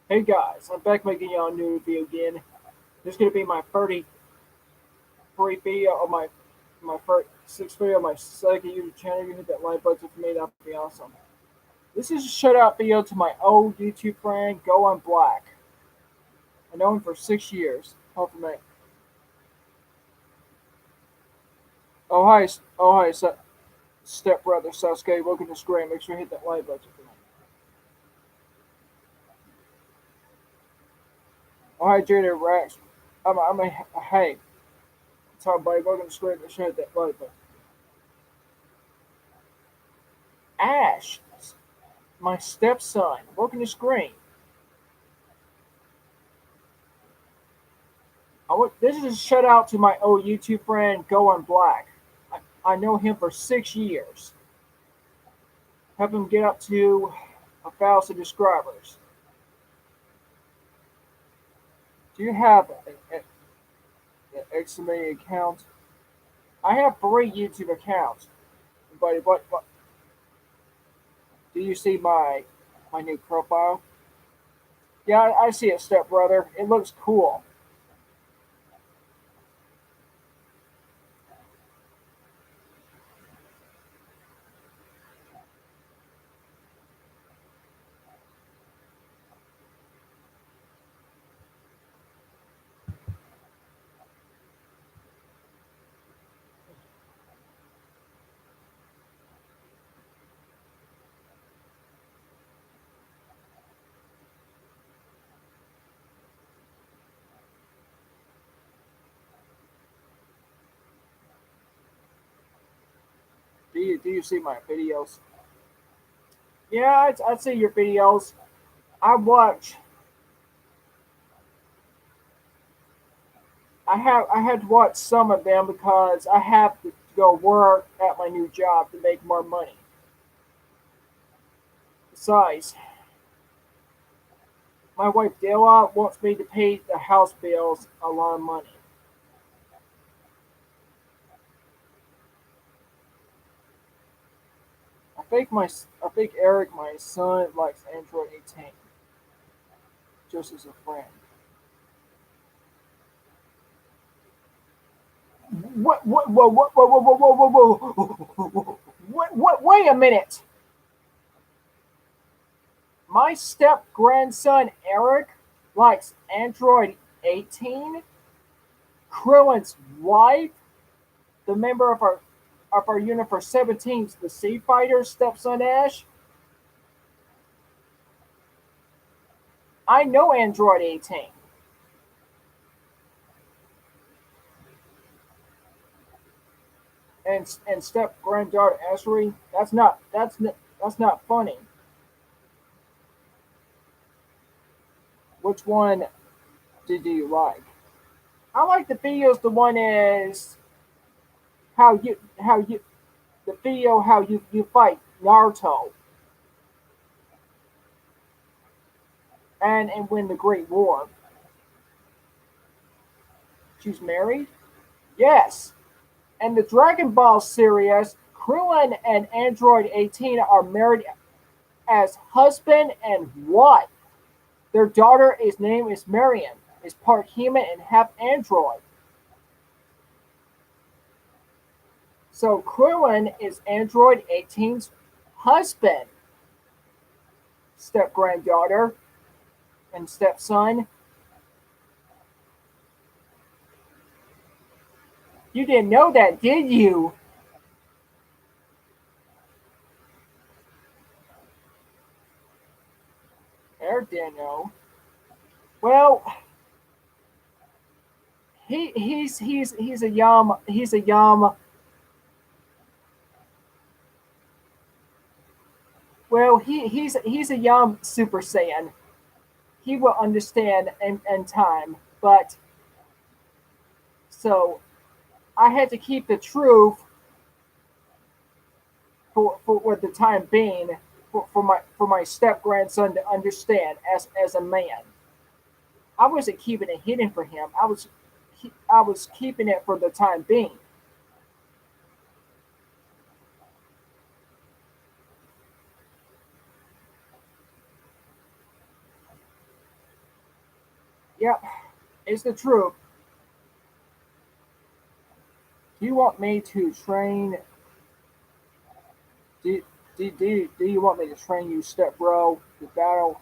Hey guys, I'm back making y'all a new video again. This is gonna be my 33 video of my first sixth video of my second YouTube channel. You hit that like button for me, that'd be awesome. This is a shout out video to my old YouTube friend, Gohan Black. I know him for 6 years. Hopefully, oh hi, step brother Sasuke. Welcome to the screen. Make sure you hit that like button for me. Oh hi, Jada Rex. Hey. What's up, buddy? Welcome to the screen. Make sure you hit that like button. Ash, my stepson. Welcome to the screen. This is a shout out to my old YouTube friend Going Black. I know him for 6 years. Help him get up to 1,000 subscribers. Do you have an estimated account? I have 3 YouTube accounts, but do you see my new profile? Yeah, I see it, step brother. It looks cool. Do you see my videos? Yeah, I see your videos. I watch I had to watch some of them because I have to go work at my new job to make more money. Besides, my wife Della wants me to pay the house bills a lot of money. I think Eric, my son, likes Android 18 just as a friend. Whoa. Wait a minute. My step grandson Eric likes Android 18. Krillin's wife, the member of our unit for 17, the Sea Fighter stepson Ash. I know Android 18. And step granddaughter Ashley. That's not funny. Which one did you like? I like the videos. The one is how you the video how you fight Naruto and win the Great War. She's married. Yes, and the Dragon Ball series, Krillin and Android 18 are married as husband and wife. Their daughter is name is Marion, is part human and half android. So Krillin is Android 18's husband, step granddaughter, and stepson. You didn't know that, did you? Eric didn't know. Well, he's a yum. Well, he's a yum Super Saiyan. He will understand in time, but so I had to keep the truth for the time being for my step grandson to understand as a man. I wasn't keeping it hidden for him. I was keeping it for the time being. Yeah, it's the truth. Do you want me to train? Do, do you want me to train you, step bro, to battle?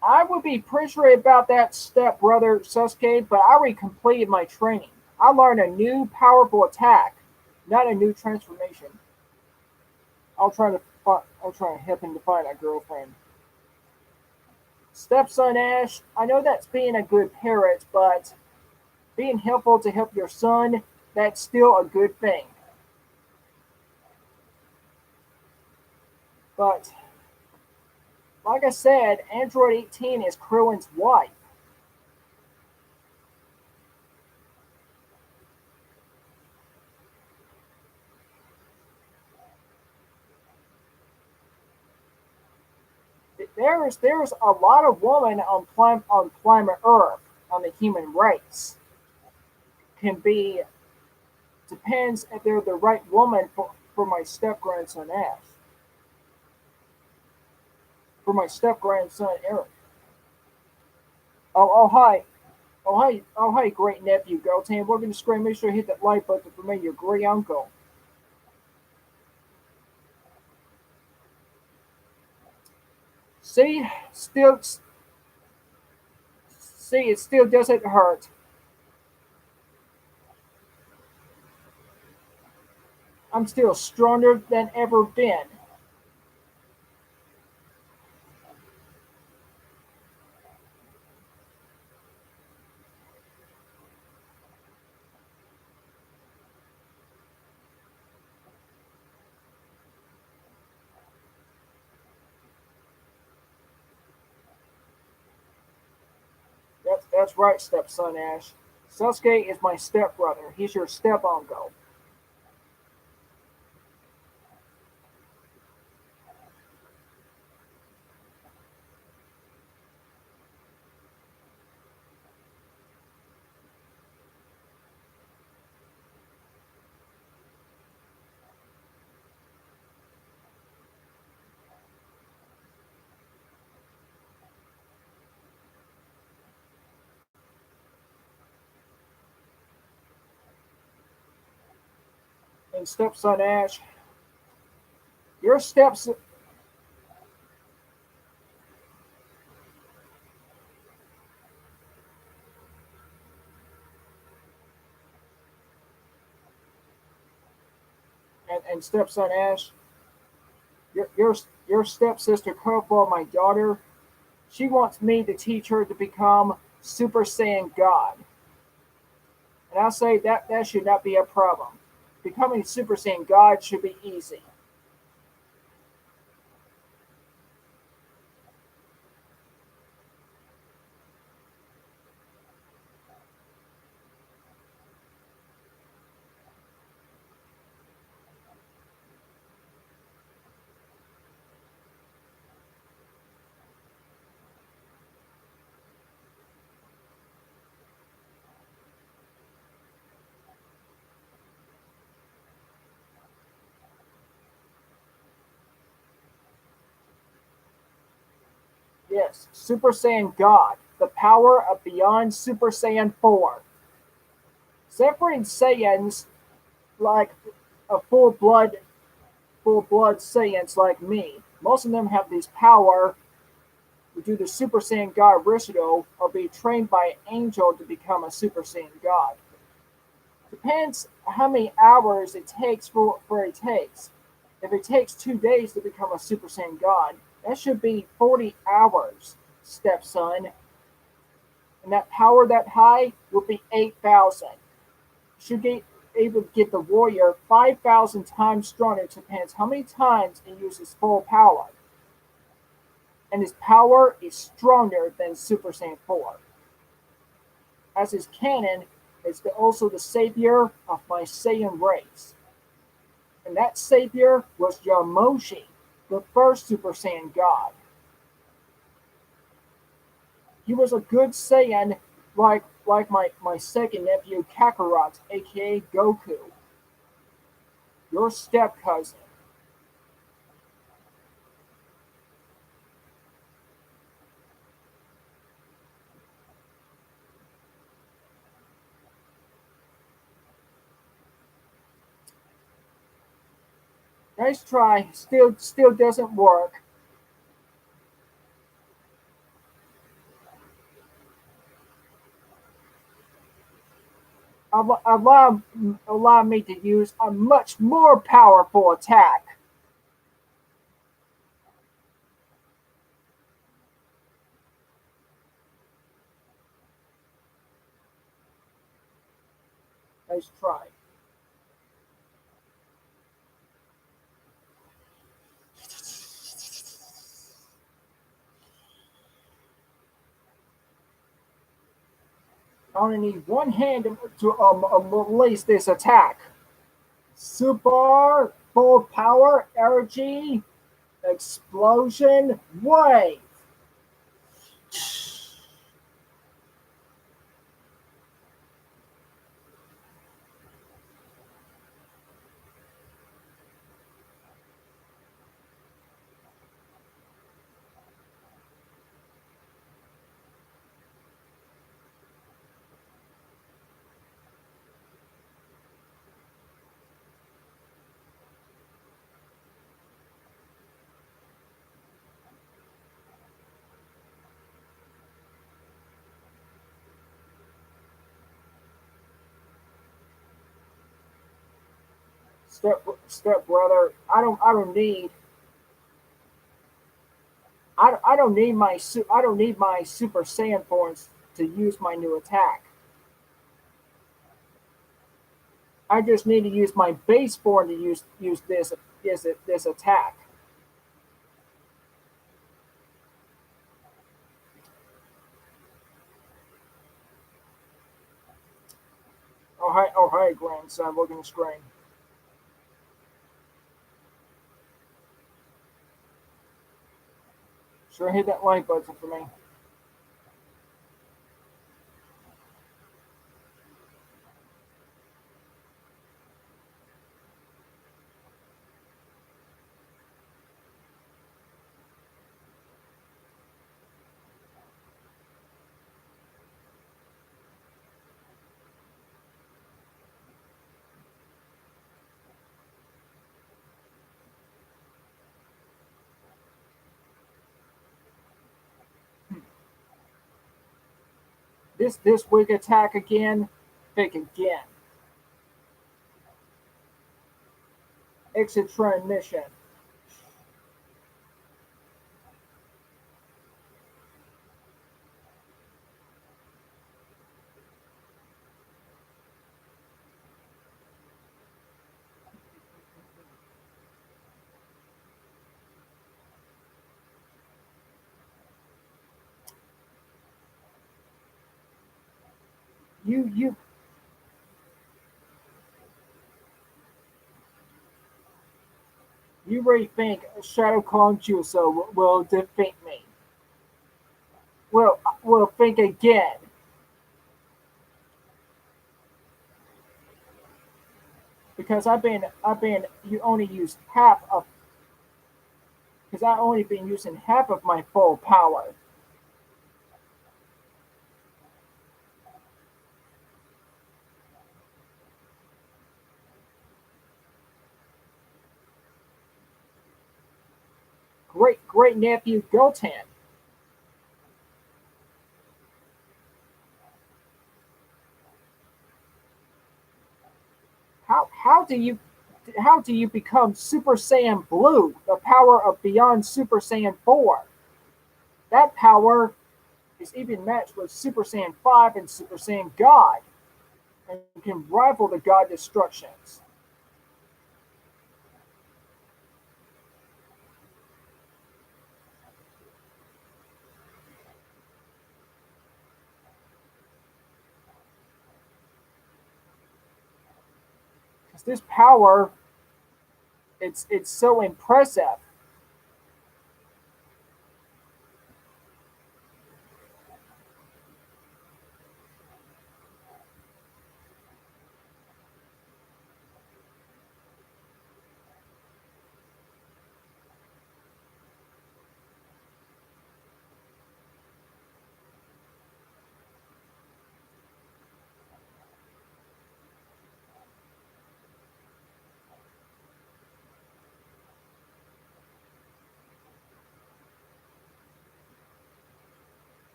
I would be pretty sure about that step brother Sasuke, but I already completed my training. I learned a new powerful attack, not a new transformation. I'll try to help him to find a girlfriend. Stepson Ash, I know that's being a good parent, but being helpful to help your son, that's still a good thing. But like I said, Android 18 is Krillin's wife. There's a lot of women on planet Earth on the human race. Can be depends if they're the right woman for my step grandson Ash. For my step grandson Eric. Oh hi. Oh hi, great nephew, Gotan. We're gonna scream. Make sure you hit that like button for me, your great uncle. See, still, see, it still doesn't hurt. I'm still stronger than ever been. That's right, stepson Ash. Sasuke is my stepbrother. He's your step uncle. And stepson Ash, your steps and stepson Ash, your your your stepsister Kofa, my daughter, she wants me to teach her to become Super Saiyan God. And I say that should not be a problem. Becoming Super Saiyan God should be easy. Yes, Super Saiyan God, the power of beyond Super Saiyan 4. Separating Saiyans like a full blood Saiyans like me. Most of them have this power to do the Super Saiyan God ritual or be trained by an angel to become a Super Saiyan God. Depends how many hours it takes for it takes. If it takes 2 days to become a Super Saiyan God, that should be 40 hours, stepson. And that power that high will be 8,000. Should be able to get the warrior 5,000 times stronger. It depends how many times it uses full power. And his power is stronger than Super Saiyan 4. As his canon, is also the savior of my Saiyan race. And that savior was Yamoshi, the first Super Saiyan God. He was a good Saiyan like my second nephew Kakarot, aka Goku, your step cousin. Nice try. Still doesn't work. Allow allow me to use a much more powerful attack. Nice try. I only need one hand to release this attack. Super full power energy explosion wave. Step brother. I don't need I don't need my Super Saiyan forms to use my new attack. I just need to use my base form to use this attack. Oh hi, grandson. Look at the screen. Sure, hit that like button for me. This weak attack again. Pick again. Exit transmission. You you really think Shadow Clone Juso will defeat me? Will think again. Because I've been you only use half of because I only been using half of my full power. Great nephew Gotan. How how do you become Super Saiyan Blue, the power of beyond Super Saiyan 4? That power is even matched with Super Saiyan 5 and Super Saiyan God, and can rival the God destructions. 'Cause this power, it's so impressive.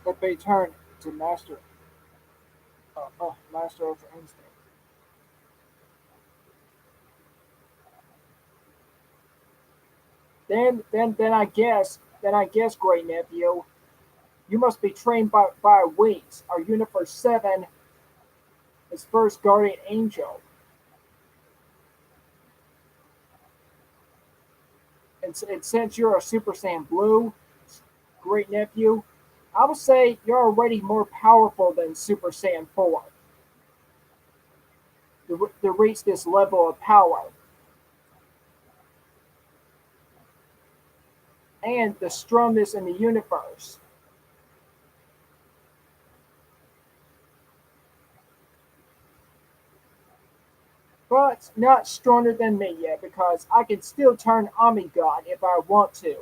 If they turn to master of instinct. Then I guess, great nephew, you must be trained by wings. Our Universe 7 is first guardian angel. And since you're a Super Saiyan Blue, great nephew, I would say you're already more powerful than Super Saiyan 4 to reach this level of power. And the strongest in the universe. But not stronger than me yet because I can still turn Ami God if I want to.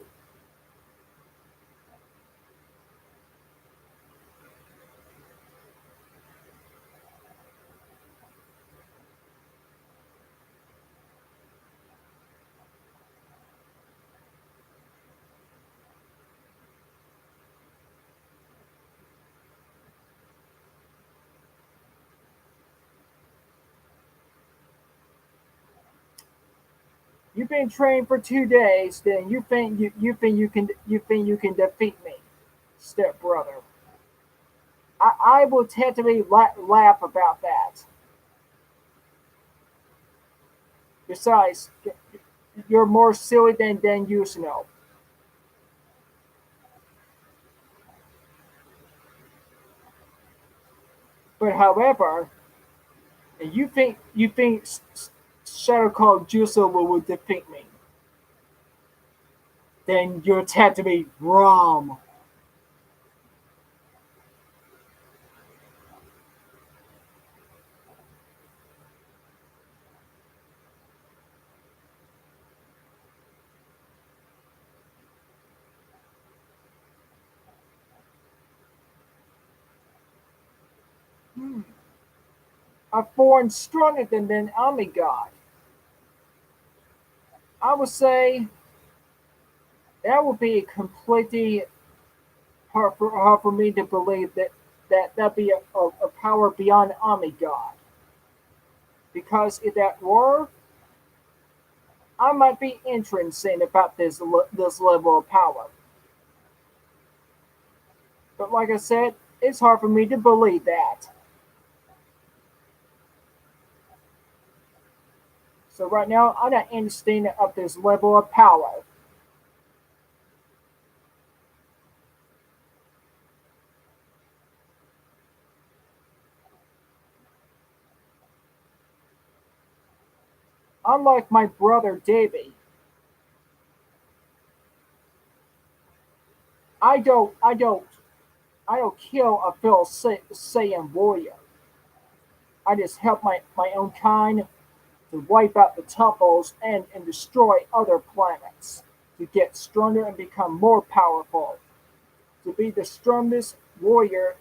You've been trained for 2 days, then you think you can defeat me, step brother. I will tentatively laugh about that. Besides, you're more silly than you know. But however, you think Shadow Clone Juso will defeat me, then you're tentatively wrong. Hmm. A foreign stronger than Ami God. I would say that would be completely hard for me to believe that'd be a power beyond Ami God. Because if that were, I might be interested about this level of power. But like I said, it's hard for me to believe that. So right now, I'm not interested of this level of power. Unlike my brother Davy, I don't, I don't, I don't kill a fellow Saiyan warrior. I just help my own kind to wipe out the temples and destroy other planets to get stronger and become more powerful, to be the strongest warrior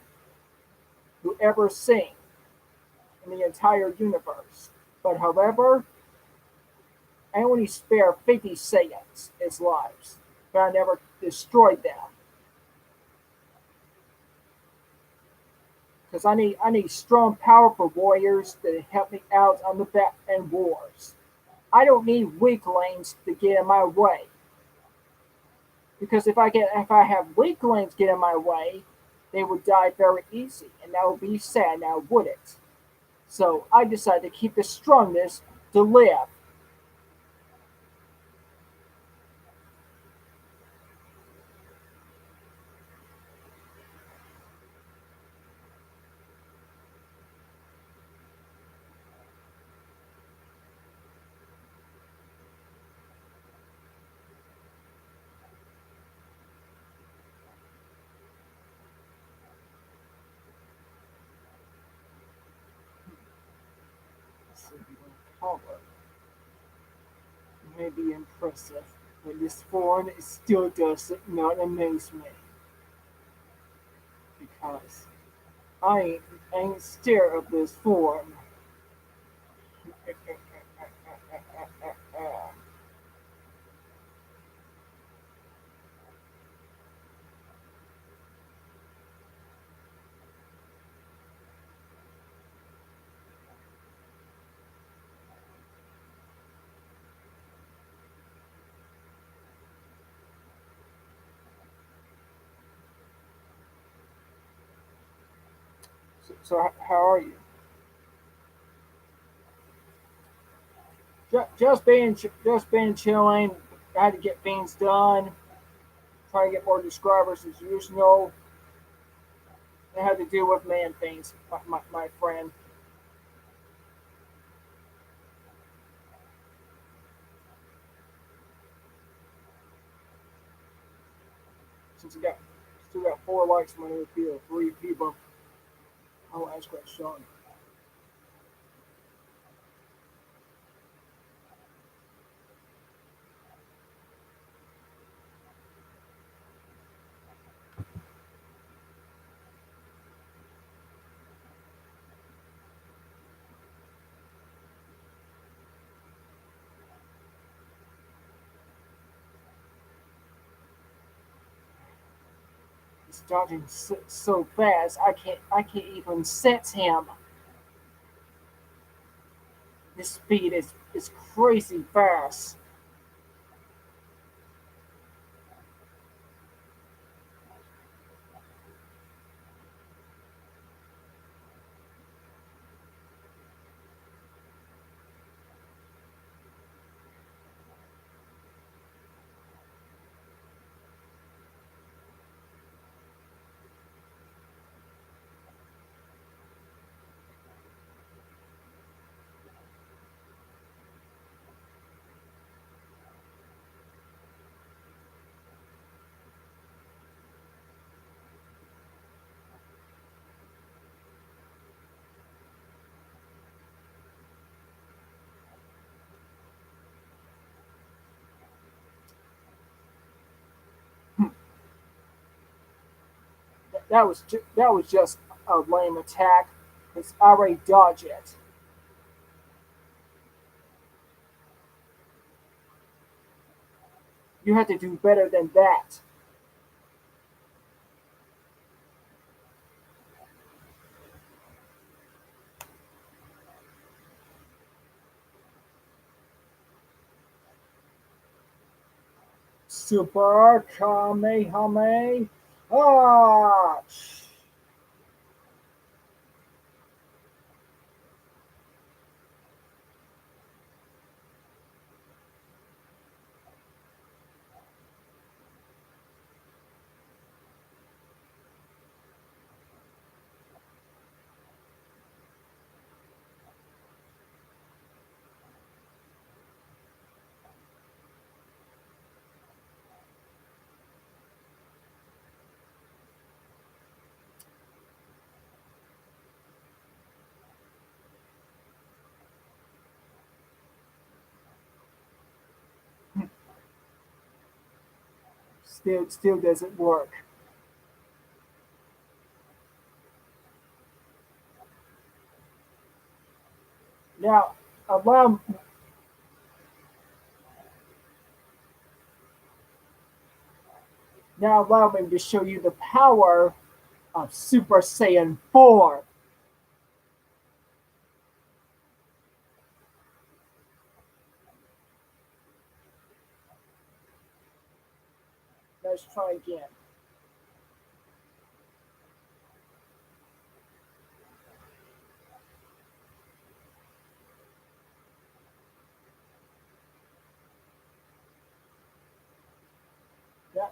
who ever seen in the entire universe. But however, I only spare 50 Saiyans his lives, but I never destroyed them. Because I need strong, powerful warriors that help me out on the back end wars. I don't need weaklings to get in my way. Because if I have weaklings get in my way, they would die very easy, and that would be sad. Now would it? So I decided to keep the strongest to live. Power may be impressive, but this form still does not amaze me because I ain't scared of this form. So how are you? Just being chilling. I had to get things done. Try to get more subscribers as usual. I had to deal with man things, my friend. Since I got still got 4 likes on my new video, 3 people. I'll ask that Sean. He's dodging so fast. I can't even sense him. His speed is crazy fast. That was just a lame attack. Because I already dodged it. You have to do better than that. Super Kamehameha. Ah! Still doesn't work. Now allow now allow me to show you the power of Super Saiyan 4. Let's try again.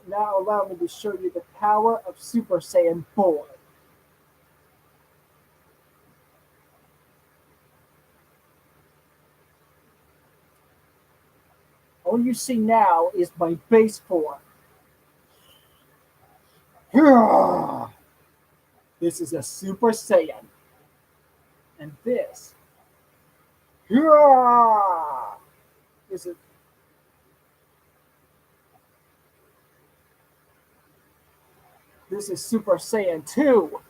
Now allow me to show you the power of Super Saiyan 4. All you see now is my base form. This is a Super Saiyan. And is a this is Super Saiyan 2.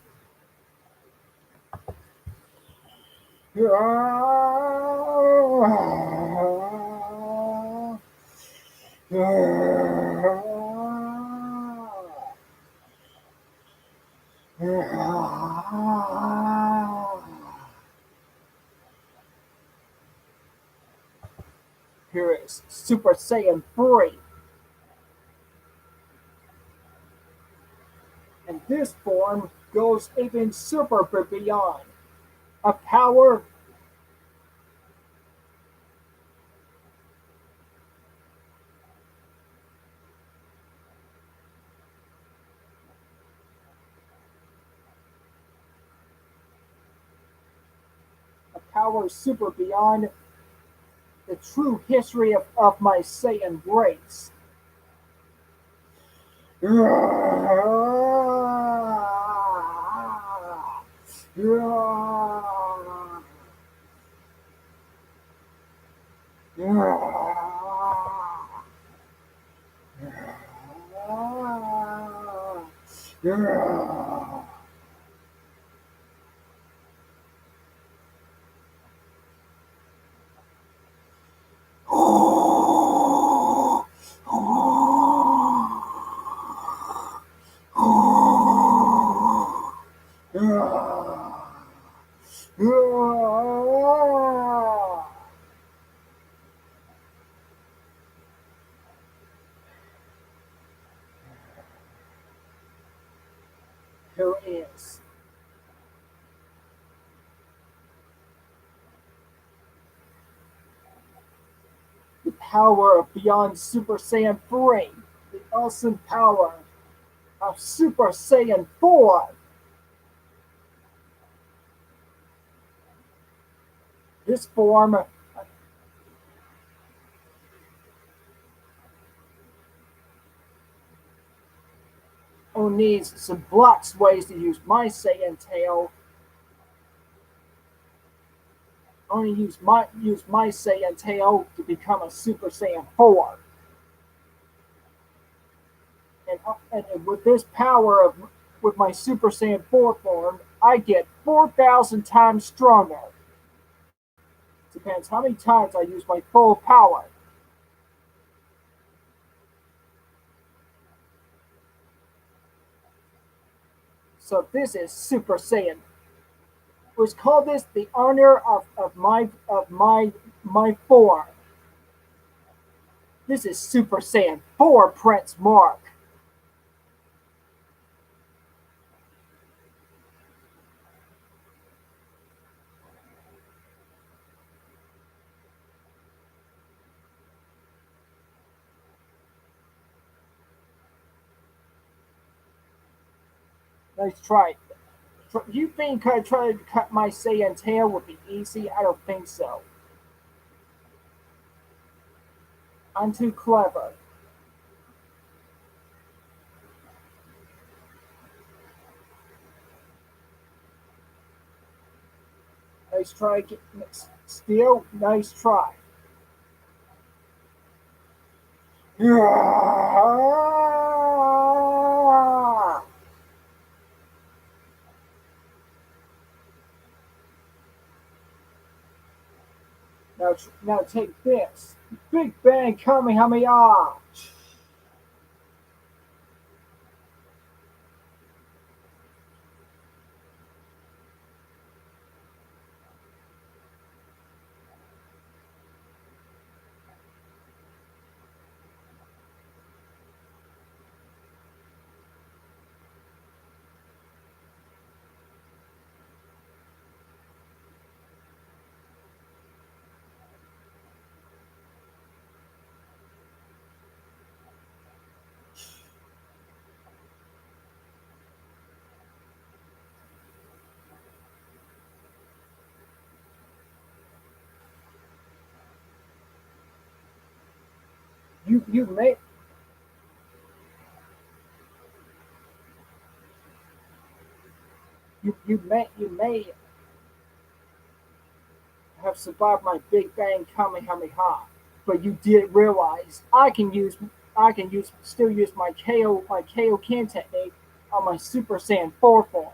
Here is Super Saiyan 3. And this form goes even super beyond. A power a power super beyond the true history of my Saiyan race. Here is the power of Beyond Super Saiyan 3, the awesome power of Super Saiyan 4. This form only needs some blocks ways to use my Saiyan tail. Only use my Saiyan tail to become a Super Saiyan 4. And with this power of with my Super Saiyan 4 form, I get 4,000 times stronger. Depends how many times I use my full power. So this is Super Saiyan. Let's call this the honor of my form. This is Super Saiyan 4 Prince Mark. Nice try. You think trying to cut my Saiyan tail would be easy? I don't think so. I'm too clever. Nice try. Still, nice try. Now take this. Big Bang Kamehameha. You may you may have survived my Big Bang Kamehameha, but you didn't realize I can still use my KO can technique on my Super Saiyan 4 form.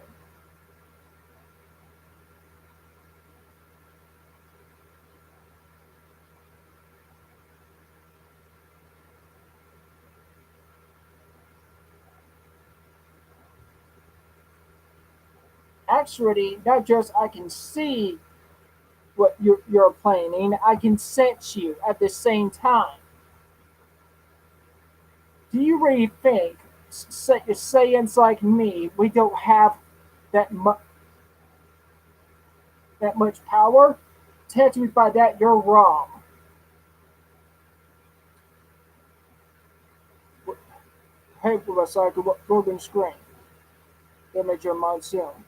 Actually, not just I can see what you're planning, I can sense you at the same time. Do you really think Saiyans like me, we don't have that that much power? Tell me by that you're wrong. Hey, Wasaka, Morgan Screen. Damage your mind soon.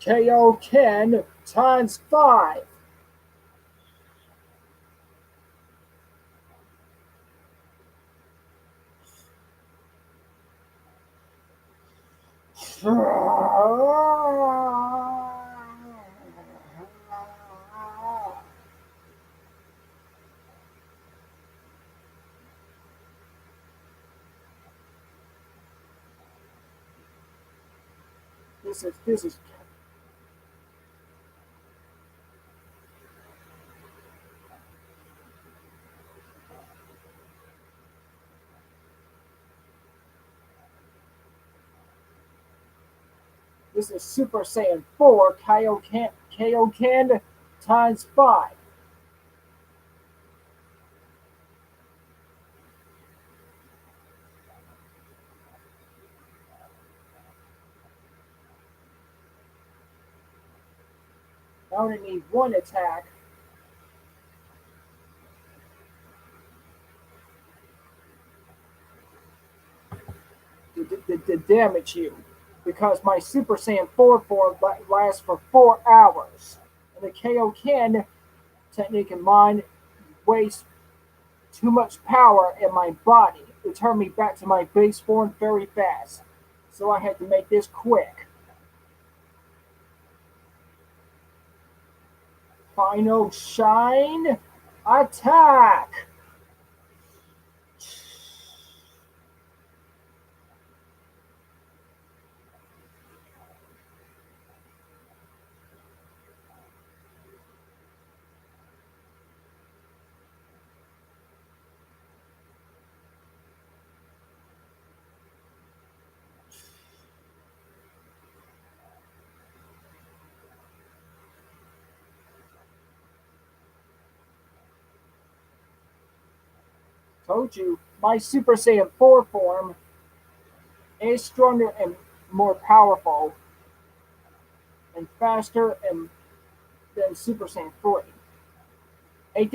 KO Ken times 5. This is this is Super Saiyan 4 Kaioken times 5. I only need one attack to damage you. Because my Super Saiyan 4 form lasts for 4 hours. And the Kaioken technique in mine wastes too much power in my body to turn me back to my base form very fast. So I had to make this quick. Final Shine Attack! Told you, my Super Saiyan 4 form is stronger and more powerful and faster and than Super Saiyan 3. It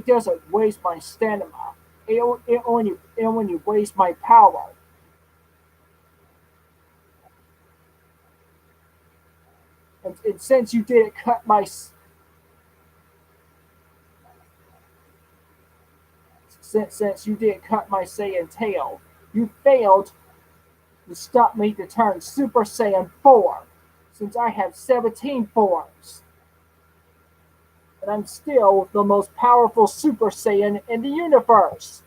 doesn't waste my stamina. It only wastes my power. And since you didn't cut my since you didn't cut my Saiyan tail, you failed to stop me to turn Super Saiyan 4. Since I have 17 forms. And I'm still the most powerful Super Saiyan in the universe.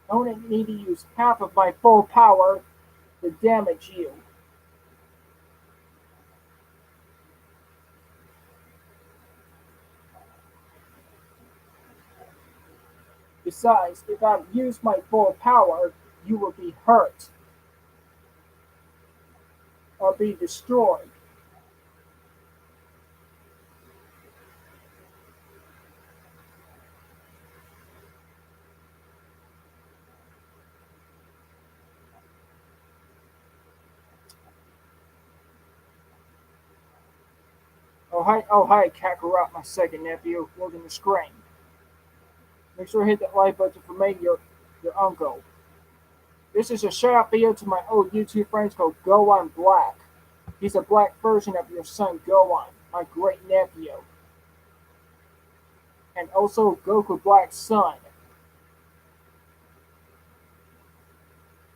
I only need to use half of my full power to damage you. Besides, if I use my full power, you will be hurt or be destroyed. Oh hi, Kakarot, my second nephew. Look in the screen. Make sure to hit that like button for me, your uncle. This is a shout out video to my old YouTube friends called Gohan Black. He's a black version of your son Gohan, my great nephew. And also Goku Black's son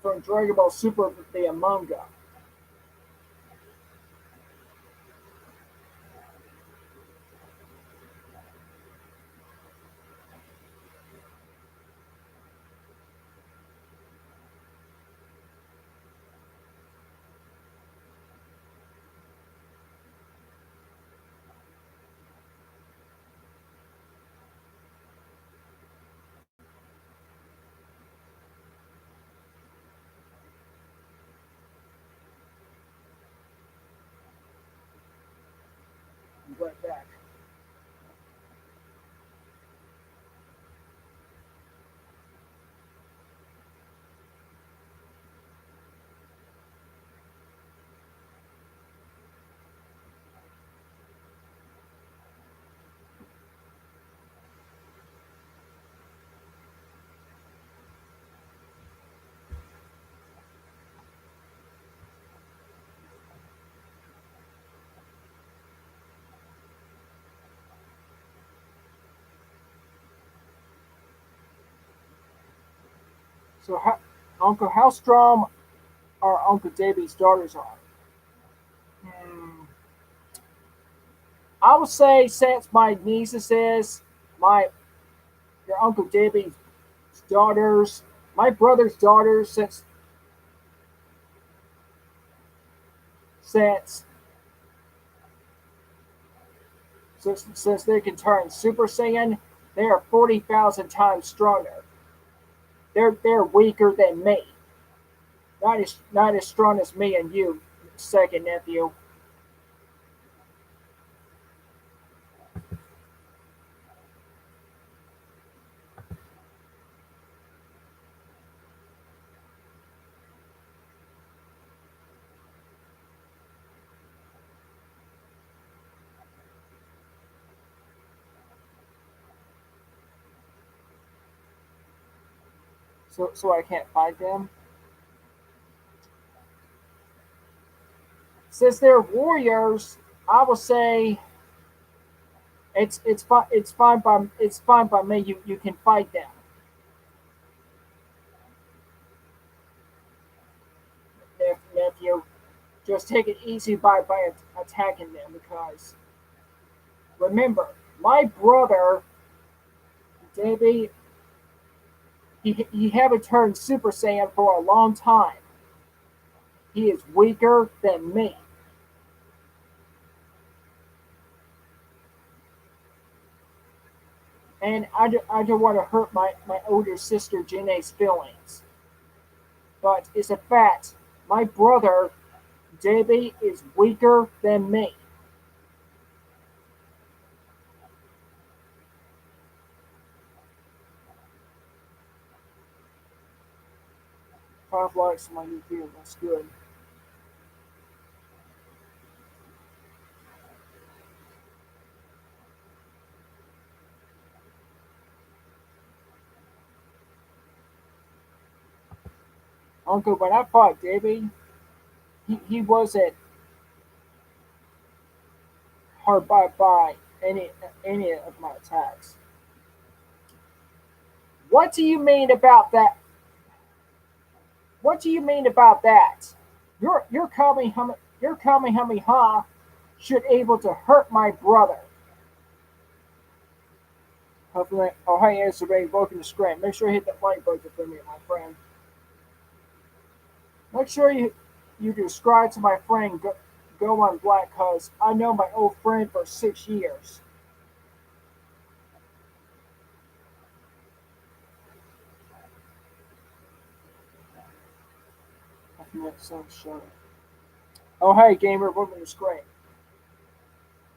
from Dragon Ball Super the manga. Be right back. So, Uncle, how strong are Uncle Davey's daughters are? Hmm. I would say since my nieces is my your Uncle Davey's daughters, my brother's daughters, since since they can turn Super Saiyan, they are 40,000 times stronger. They're weaker than me. Not as strong as me and you, second nephew. So I can't fight them. Since they're warriors, I will say it's fine by me. You can fight them, nephew. Just take it easy by attacking them because remember, my brother Davey, he haven't turned Super Saiyan for a long time. He is weaker than me, and I don't want to hurt my older sister Janae's feelings. But it's a fact. My brother Davey is weaker than me. 5 likes on my new video. That's good. Uncle, when I fought Davey, he wasn't hard by any of my attacks. What do you mean about that? What do you mean about that? Your Kamehameha should able to hurt my brother. Hopefully, oh hey, Ezra, welcome to screen. Make sure you hit that like button for me, my friend. Make sure you subscribe to my friend Gohan Black, cause I know my old friend for 6 years. I think that sounds short. Oh hey, gamer, welcome to screen.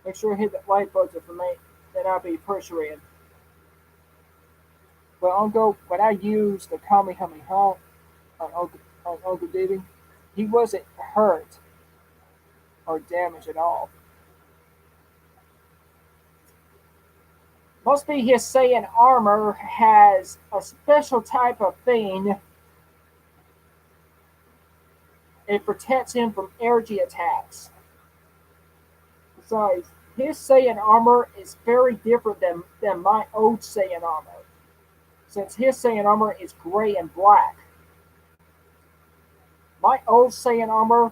Make sure you hit that like button for me, then I'll be appreciated. But Uncle, when I used the Kamehameha on Uncle Diddy, he wasn't hurt or damaged at all. Must be his Saiyan armor has a special type of thing. It protects him from energy attacks. Besides, his Saiyan armor is very different than my old Saiyan armor, since his Saiyan armor is gray and black. My old Saiyan armor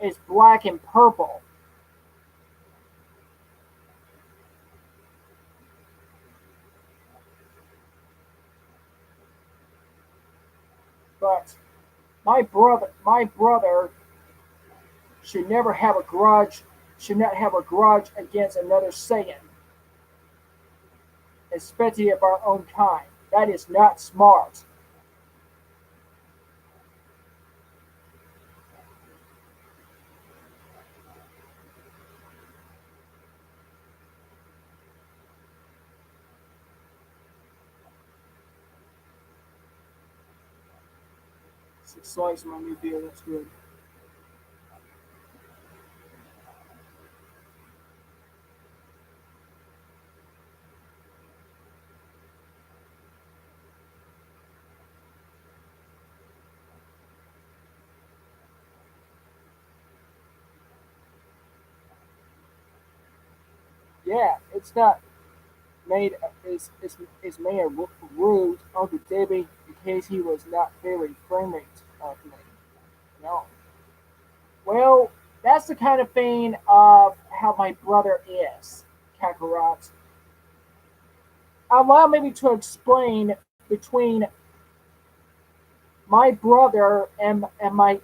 is black and purple. But my brother should never have a grudge, should not have a grudge against another Saiyan, especially of our own kind. That is not smart. 6 likes on my new video. That's good. Yeah, it's not made is made a rude Uncle Debbie because he was not very friendly of me. No. Well, that's the kind of thing of how my brother is, Kakarot. Allow me to explain between my brother and my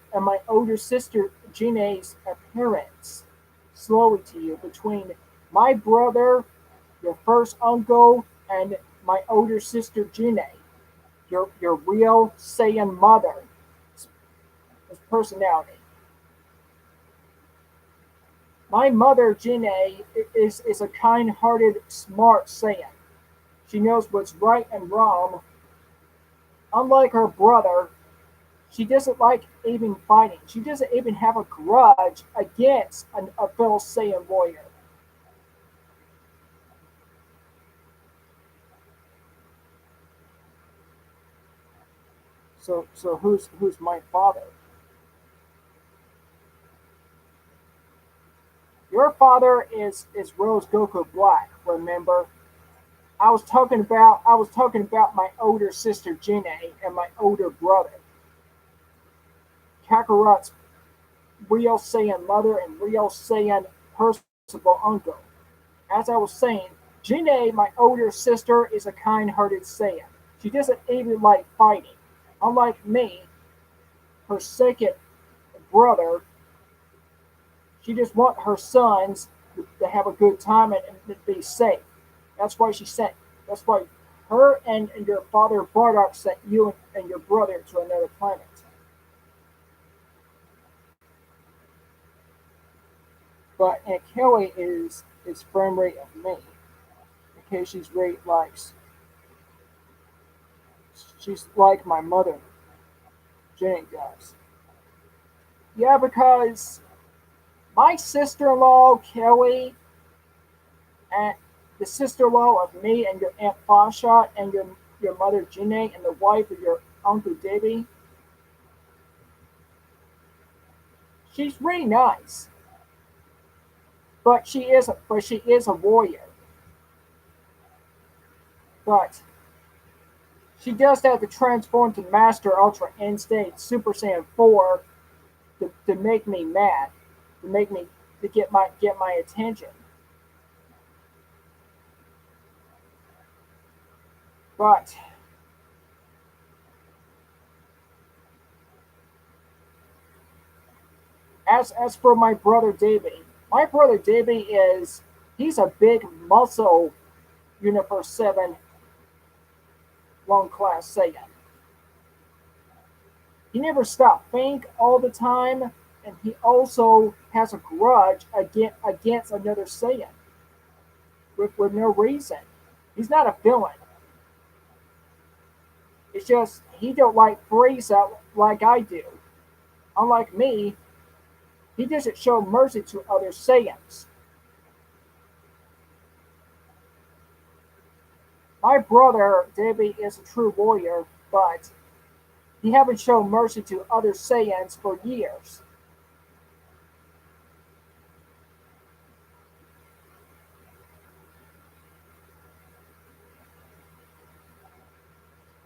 older sister Jinae's appearance slowly to you between my brother, your first uncle, and my older sister Jinae, your real Saiyan mother, his personality. My mother Jinae is a kind-hearted, smart Saiyan. She knows what's right and wrong. Unlike her brother, she doesn't like even fighting. She doesn't even have a grudge against a fellow Saiyan warrior. So who's my father? Your father is Rose Goku Black. Remember, I was talking about my older sister Jinae and my older brother Kakarot's real Saiyan mother and real Saiyan personable uncle. As I was saying, Jinae, my older sister, is a kind-hearted Saiyan. She doesn't even like fighting. Unlike me, her second brother, she just wants her sons to have a good time and be safe. That's why she sent. That's why her and your father Bardock sent you and your brother to another planet. But Aunt Kelly is friendly of me because she's like my mother, Jenny does. Yeah, because my sister-in-law Kelly and the sister-in-law of me and your Aunt Fasha and your mother Janae and the wife of your Uncle Debbie, she's really nice. But she is a warrior. But she does have to transform to Master Ultra Instinct Super Saiyan 4 to make me mad, to make me to get my attention. But as for my brother Davy is he's a big muscle Universe 7 long class Saiyan. He never stopped think all the time, and he also has a grudge against another Saiyan with no reason. He's not a villain. It's just he don't like Frieza like I do. Unlike me, he doesn't show mercy to other Saiyans. My brother Davy is a true warrior, but he haven't shown mercy to other Saiyans for years.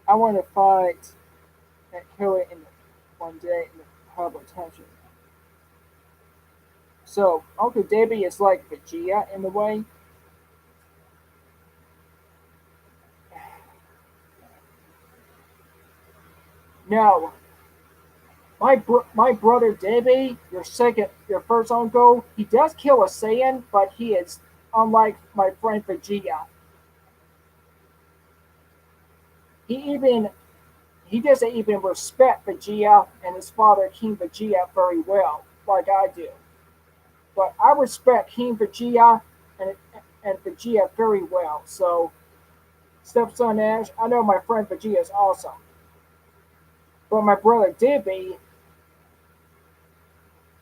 I want to fight and kill it in one day in the public attention. So Uncle Davy is like Vegeta in the way. No, my brother Davy, your first uncle, he does kill a Saiyan, but he is unlike my friend Vegeta. He even he doesn't even respect Vegeta and his father King Vegeta very well, like I do. But I respect King Vegeta and Vegeta very well. So, stepson Ash, I know my friend Vegeta is awesome. But my brother Dibby,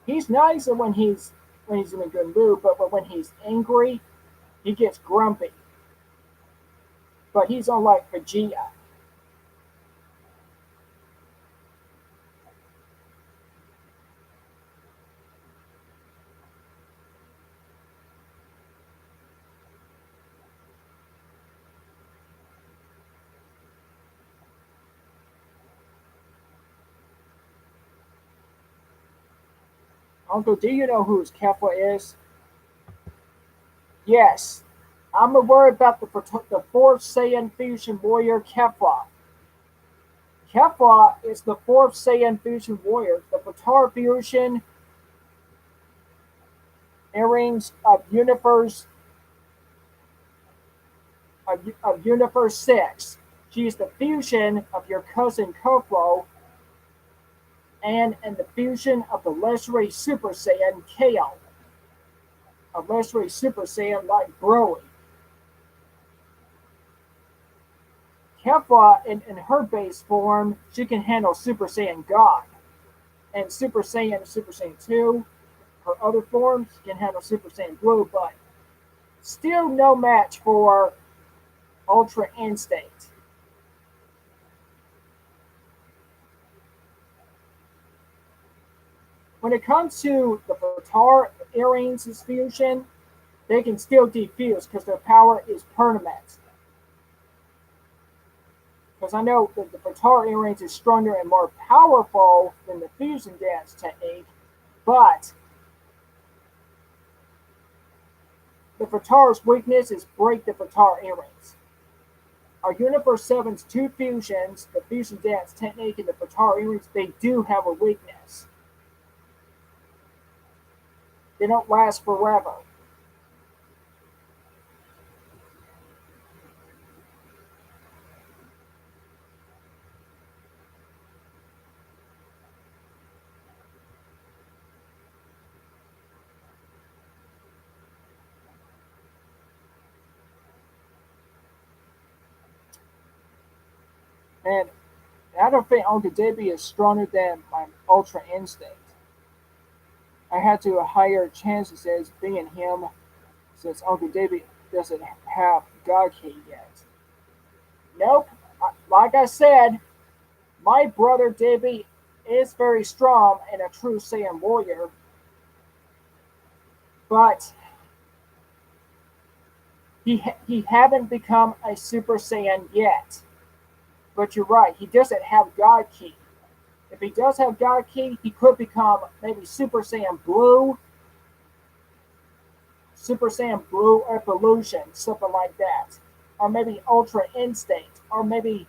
he's nice when he's in a good mood, but when he's angry, he gets grumpy. But he's unlike Vegeta. Uncle, do you know who his Kefla is? Yes. I'm aware about the fourth Saiyan fusion warrior Kefla. Kefla is the fourth Saiyan fusion warrior. The Vatar fusion earrings of Universe 6. She is the fusion of your cousin Koflo and the fusion of the Lessery Super Saiyan Kale. A Lessery Super Saiyan like Broly. Kefla, in her base form, she can handle Super Saiyan God. And Super Saiyan 2, her other forms can handle Super Saiyan Blue, but still no match for Ultra Instinct. When it comes to the Vatar earrings fusion, they can still defuse because their power is permanent. Because I know that the Vatar earrings is stronger and more powerful than the fusion dance technique, but the Vatar's weakness is break the Vatar earrings. Our Universe 7's two fusions, the fusion dance technique and the Vatar earrings, they do have a weakness. They don't last forever. And I don't think Uncle Debbie is stronger than my Ultra Instinct. I had to higher chances as being him since Uncle Debbie doesn't have God Key yet. Nope. Like I said, my brother Debbie is very strong and a true Saiyan warrior, but he haven't become a Super Saiyan yet. But you're right, he doesn't have God Key. If he does have God Key, he could become maybe Super Saiyan Blue Evolution, something like that. Or maybe Ultra Instinct, or maybe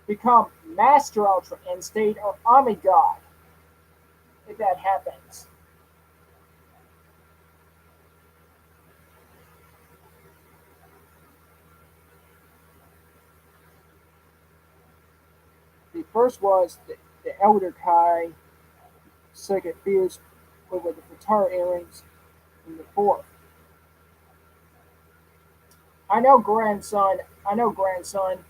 become Master Ultra Instinct or Omega if that happens. The first was the Elder Kai, second fused over the Vatar earrings, and the fourth. I know, grandson. I know, grandson.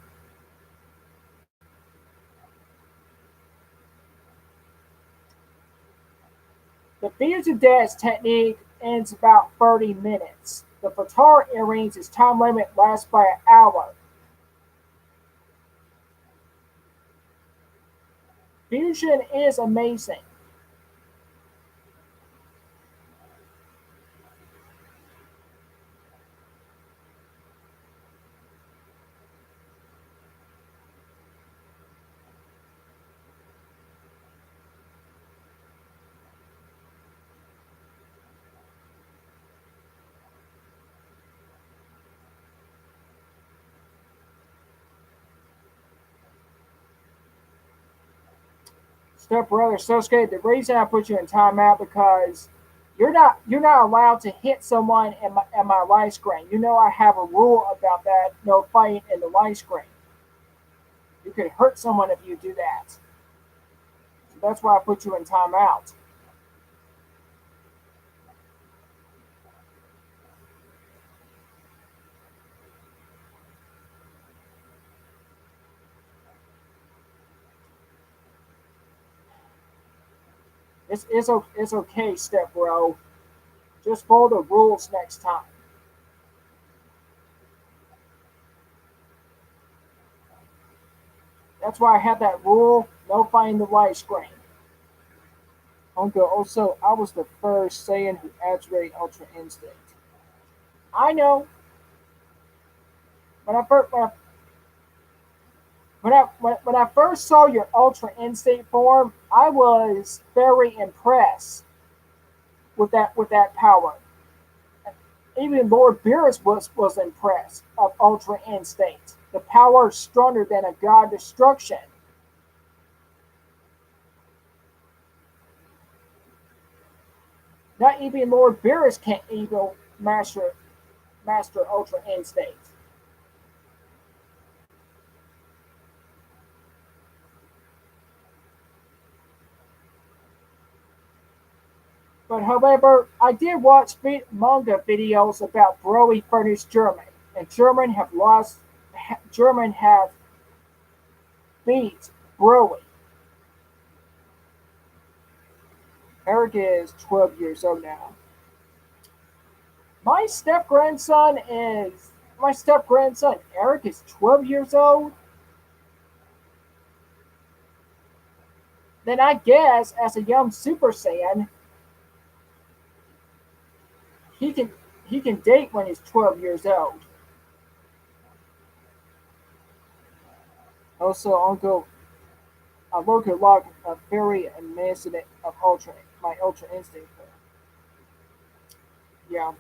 The fusion dance technique ends about 30 minutes. The Vatar earrings' time limit lasts by an hour. Fusion is amazing. Step brother Sosuke, the reason I put you in timeout because you're not allowed to hit someone in my live screen. You know I have a rule about that, no fighting in the live screen. You could hurt someone if you do that. So that's why I put you in timeout. It's okay, Step Bro. Just follow the rules next time. That's why I have that rule: no fighting the widescreen. Uncle, also, I was the first Saiyan who activated Ultra Instinct. I know. When I first when I first saw your Ultra Instinct form, I was very impressed with that power. Even Lord Beerus was impressed of Ultra Instinct. The power is stronger than a god destruction. Not even Lord Beerus can even master Ultra Instinct. But however, I did watch manga videos about Broly furnished German, and German have beat Broly. Eric is 12 years old now. My step grandson Eric is 12 years old. Then I guess as a young Super Saiyan, he can he can date when he's 12 years old. Also, Uncle Uncle Lock a very amazing of Ultra Instinct. Yeah,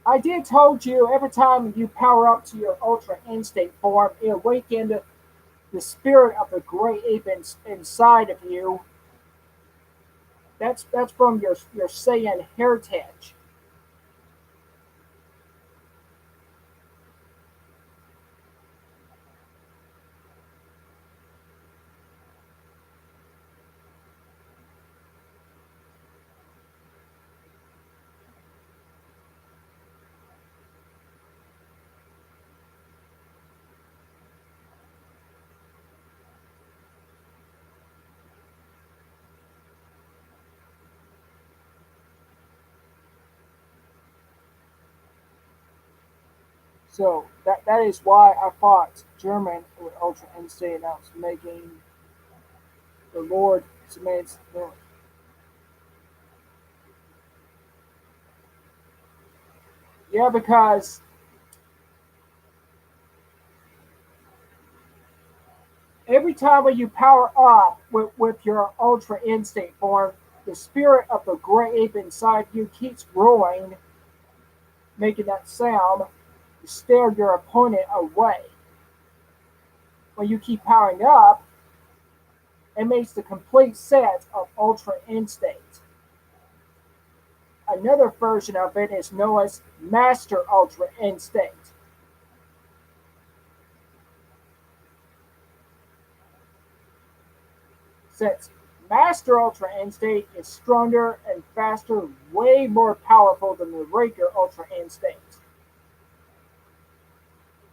I did told you every time you power up to your Ultra Instinct form, it awakens the spirit of the great ape inside of you. That's from your Saiyan heritage. So that is why I fought German with Ultra Instinct. I was making the Lord Seman's Lord. Yeah, because every time when you power up with your Ultra Instinct form, the spirit of the gray ape inside you keeps growing, making that sound to scare your opponent away. When you keep powering up, it makes the complete set of Ultra Instinct. Another version of it is known as Master Ultra Instinct. Since Master Ultra Instinct is stronger and faster, way more powerful than the regular Ultra Instinct,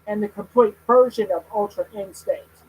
and the complete version of Ultra Instinct.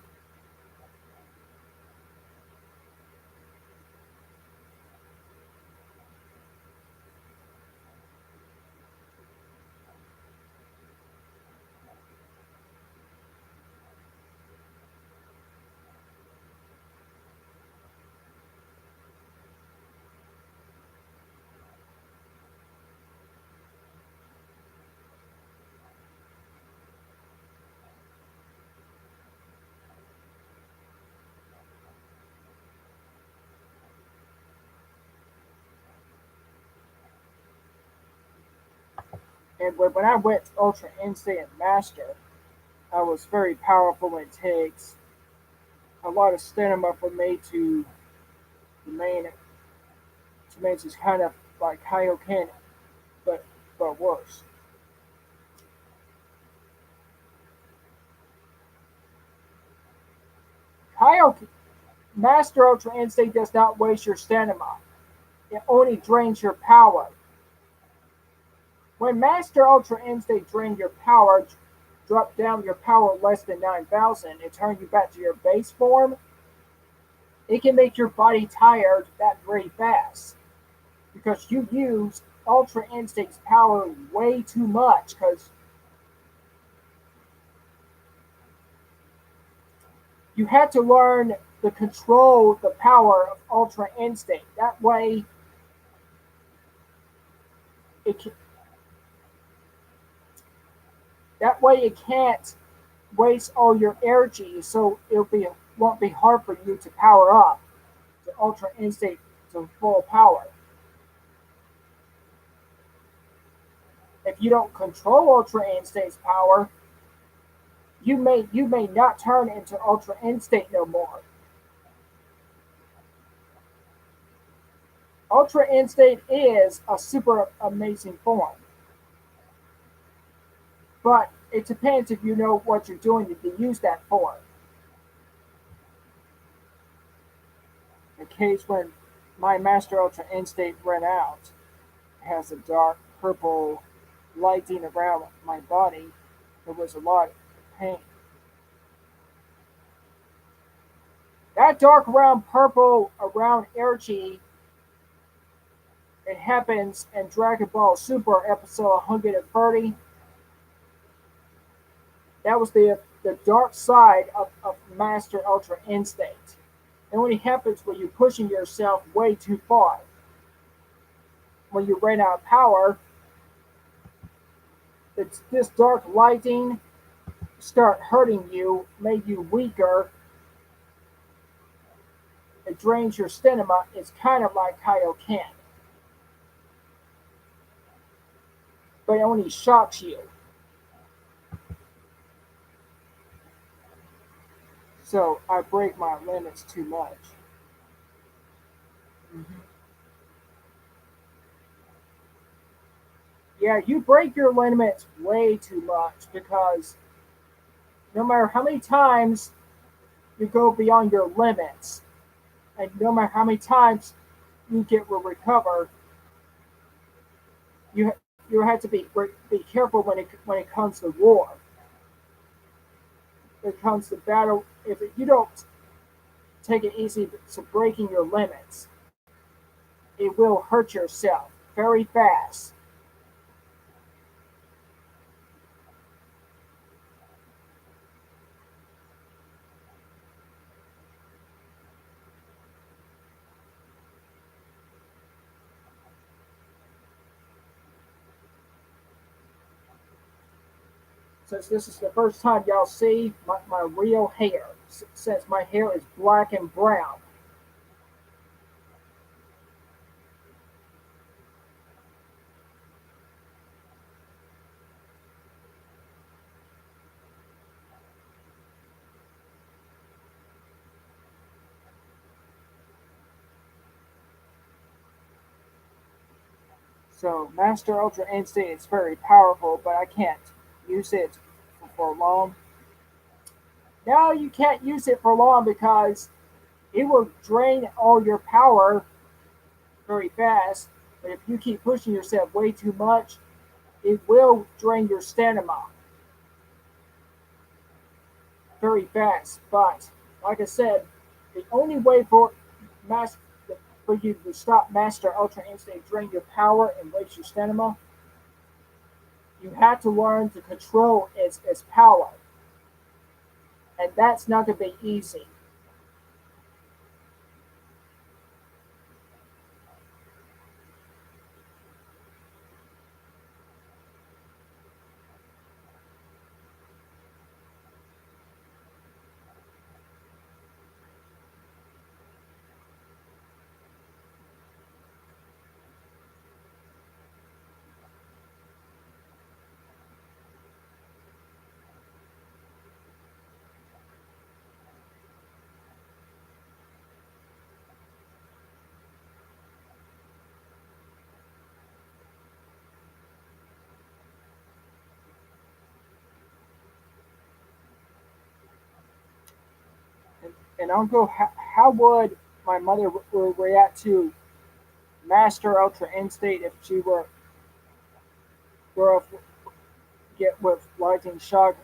And when I went Ultra Instinct Master, I was very powerful. It takes a lot of stamina for me to make this kind of like Kaioken, but worse. Kaioken Master Ultra Instinct does not waste your stamina. It only drains your power. When Master Ultra Instinct drains your power, drop down your power less than 9,000, and turn you back to your base form, it can make your body tired that very fast because you use Ultra Instinct's power way too much because you had to learn to control the power of Ultra Instinct. It that way it can't waste all your energy, so won't be hard for you to power up the Ultra Instinct to full power. If you don't control Ultra Instinct's power, you may not turn into Ultra Instinct no more. Ultra Instinct is a super amazing form, but it depends if you know what you're doing to use that form. In case when my Master Ultra Instinct ran out, it has a dark purple lighting around my body. There was a lot of pain. That dark round purple around energy, it happens in Dragon Ball Super episode 130. That was the dark side of Master Ultra Instinct. It only happens when you're pushing yourself way too far. When you run out of power, it's this dark lighting start hurting you, make you weaker. It drains your stamina. It's kind of like Kaioken, but it only shocks you. So I break my limits too much. Mhm. Yeah, you break your limits way too much because no matter how many times you go beyond your limits, and no matter how many times you get to recover, you you have to be careful when it comes to war. When it comes to battle, if you don't take it easy to breaking your limits, it will hurt yourself very fast. Since this is the first time y'all see my real hair, since my hair is black and brown. So Master Ultra Instinct is very powerful, but I can't use it for long. Now you can't use it for long because it will drain all your power very fast. But if you keep pushing yourself way too much, it will drain your stamina very fast. But like I said, the only way master for you to stop Master Ultra Instinct drain your power and waste your stamina, you have to learn to control its power, and that's not going to be easy. And Uncle, how would my mother react to Master Ultra Instinct if she were get with lightning shock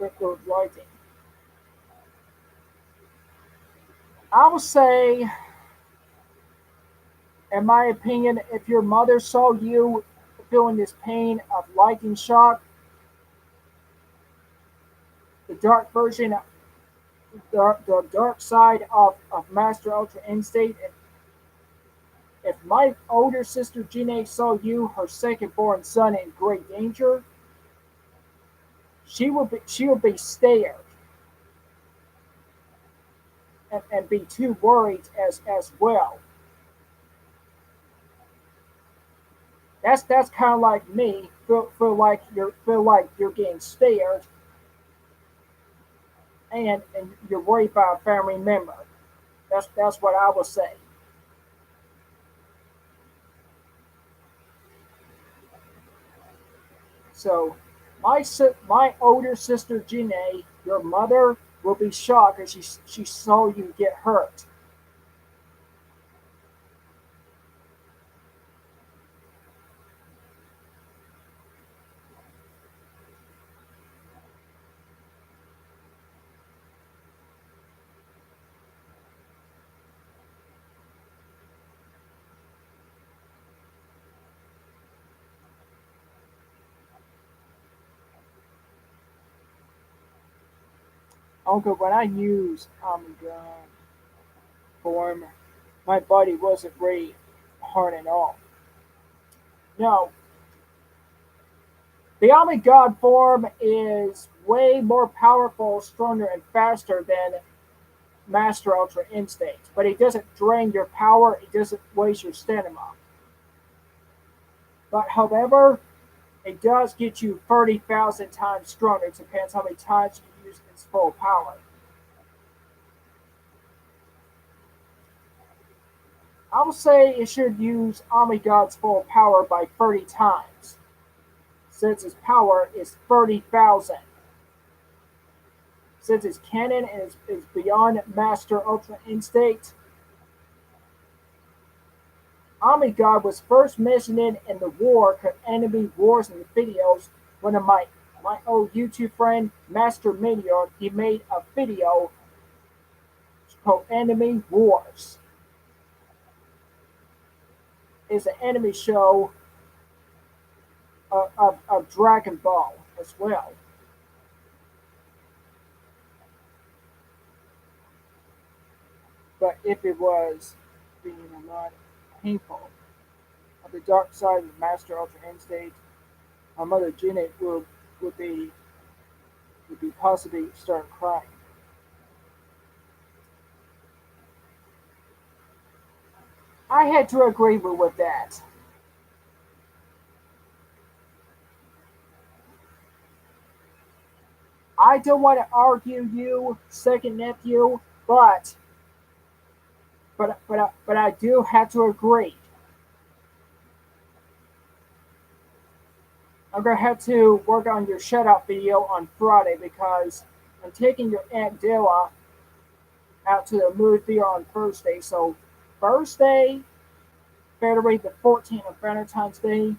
with lighting? I will say, in my opinion, if your mother saw you feeling this pain of lightning shock, the dark version, the dark side of Master Ultra Instinct, if my older sister Janae saw you, her second born son, in great danger, she will be scared and be too worried as well. That's kind of like me. Feel like you're getting scared and you're worried about a family member. That's what I would say. So my older sister Janae, your mother will be shocked as she saw you get hurt. Uncle, when I use Omicron form, my body wasn't really hard at all. No, the Omicron form is way more powerful, stronger, and faster than Master Ultra Instinct, but it doesn't drain your power. It doesn't waste your stamina. But however, it does get you 30,000 times stronger. It depends how many times you use its full power. I would say it should use Omnigod's full power by 30 times, since its power is 30,000. Since its cannon is beyond Master Ultra Instinct, Omnigod was first mentioned in the war, enemy wars in the videos. One of my old YouTube friend, Master Meteor, he made a video called Enemy Wars. It's an enemy show of Dragon Ball as well. But if it was being a lot painful of the dark side of Master Ultra Instinct, my mother Janet would be would be possibly start crying. I had to agree with that. I don't want to argue you, second nephew, but I do have to agree. I'm gonna have to work on your shutout video on Friday because I'm taking your Aunt Dilla out to the movie theater on Thursday. So Thursday, February the 14th of Valentine's Day,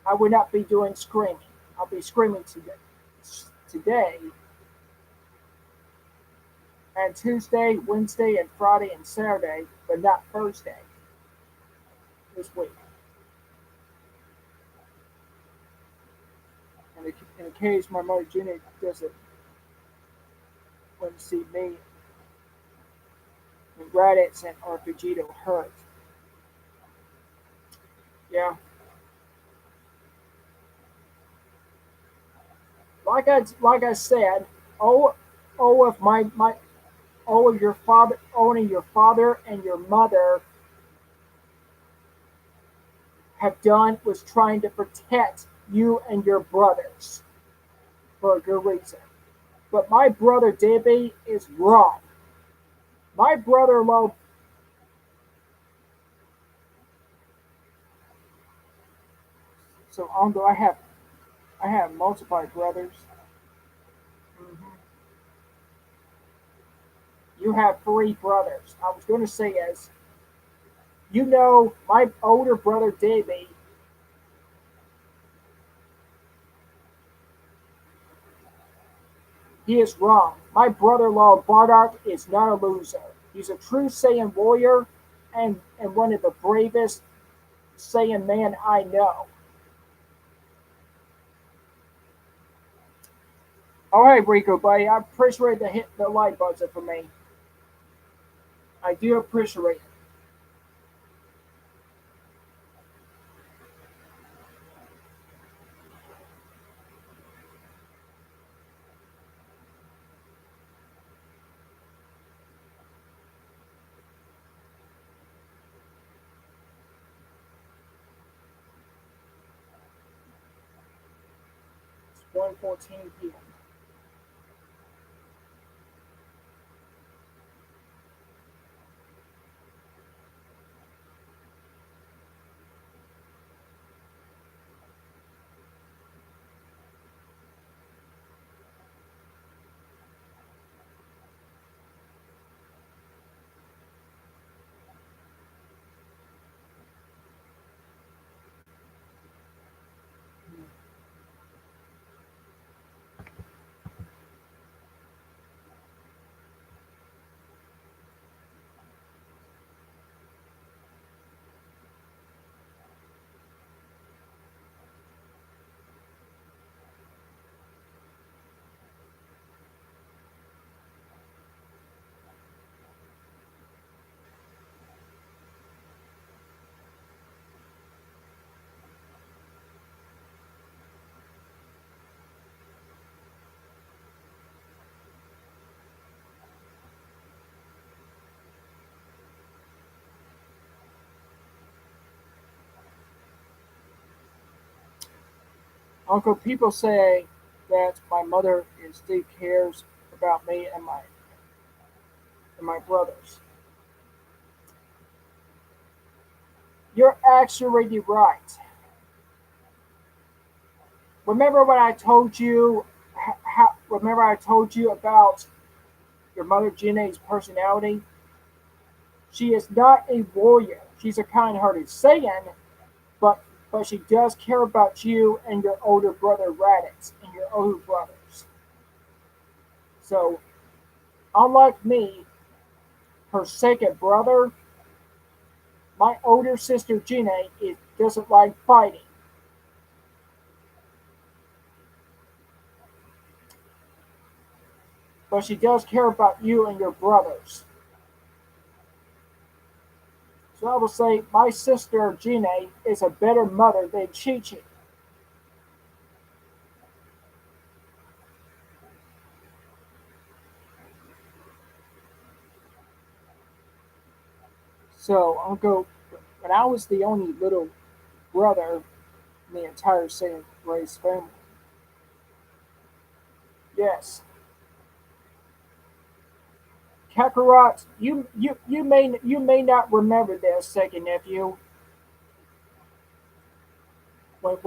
I will not be doing screaming. I'll be screaming today and Tuesday, Wednesday, and Friday and Saturday, but not Thursday this week. And in case my mother Jenny doesn't want to see me and Raditz and or Vegito hurt. Yeah, like I said, oh if my oh your father only your father and your mother have done was trying to protect you and your brothers for a good reason. But my brother Debbie is wrong. My brother Lo. So although I have multiple brothers, mhm, you have three brothers. I was going to say as my older brother Debbie, He is wrong. My brother-in-law Bardock is not a loser. He's a true Saiyan warrior and one of the bravest Saiyan men I know. All right, Rico, buddy, I appreciate the hit the like button for me. I do appreciate it. 1:14 p.m. Uncle, people say that my mother indeed cares about me and my brothers. You're actually right. Remember when I told you? Remember I told you about your mother Janae's personality? She is not a warrior. She's a kind-hearted Saiyan, but she does care about you and your older brother Raditz and your older brothers. So, unlike me, her second brother, my older sister Janae, doesn't like fighting, but she does care about you and your brothers. So I will say my sister Janae is a better mother than Chi Chi. So Uncle, when I was the only little brother in the entire Saiyan race family, yes, Kakarot, you may not remember this, second nephew. When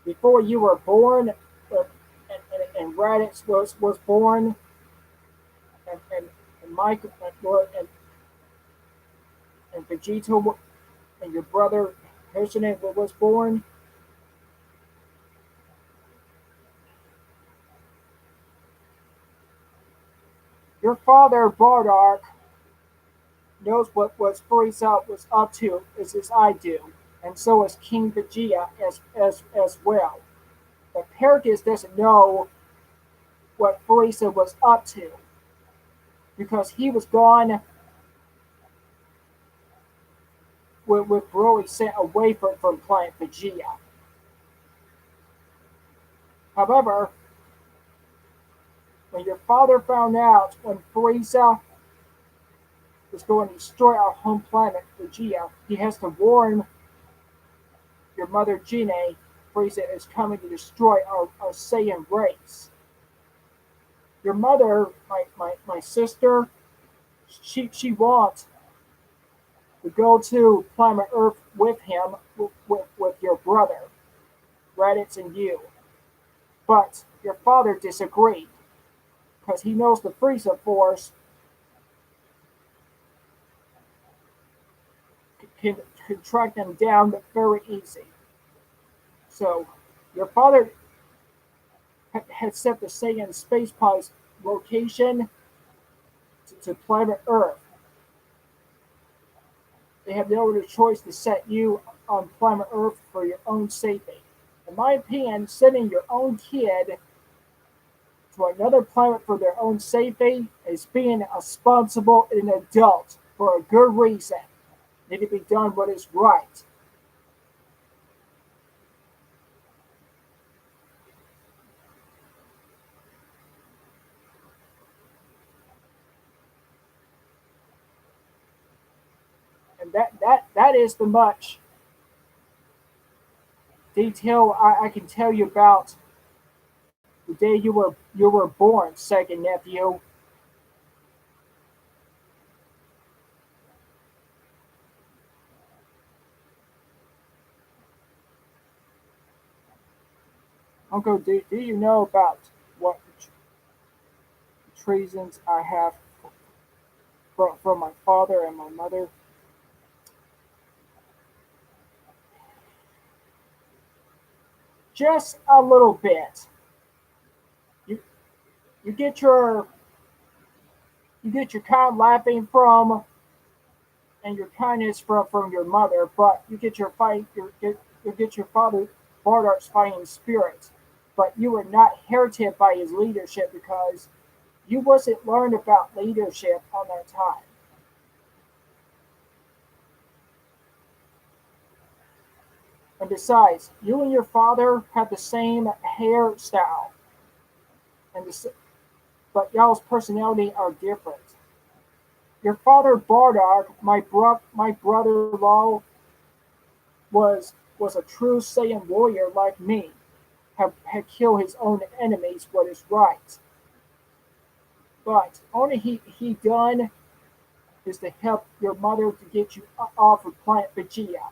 before you were born, and Raditz was born, and Mike and Vegeta and your brother Hershinen was born. Your father Bardock knows what Frieza was up to as I do, and so is King Vegeta as well. But Paragus doesn't know what Frieza was up to because he was gone with Broly sent away from Planet Vegeta. However, when your father found out when Frieza was going to destroy our home planet Vegeta, he has to warn your mother Jine Frieza is coming to destroy our Saiyan race. Your mother, my sister, she wants to go to planet Earth with him, with your brother, Raditz and you. But your father disagreed because he knows the Frieza Force can track them down very easy. So your father had set the Saiyan space pod's location to planet Earth. They have no other choice to set you on planet Earth for your own safety. In my opinion, sending your own kid to another planet for their own safety is being a responsible and an adult for a good reason. Need to be done what is right. And that is the much detail I can tell you about the day you were born, second nephew. Uncle, do you know about what treasons I have from my father and my mother? Just a little bit. You you get your you get your kind laughing from and your kindness from your mother, but you get your father Bardark's fighting spirit. But you were not inherited by his leadership because you wasn't learned about leadership on that time. And besides, you and your father have the same hairstyle, and but y'all's personality are different. Your father Bardark, my brother-in-law, was a true Saiyan warrior like me. Had killed his own enemies, what is right. But only he done is to help your mother to get you off of planet Vegeta.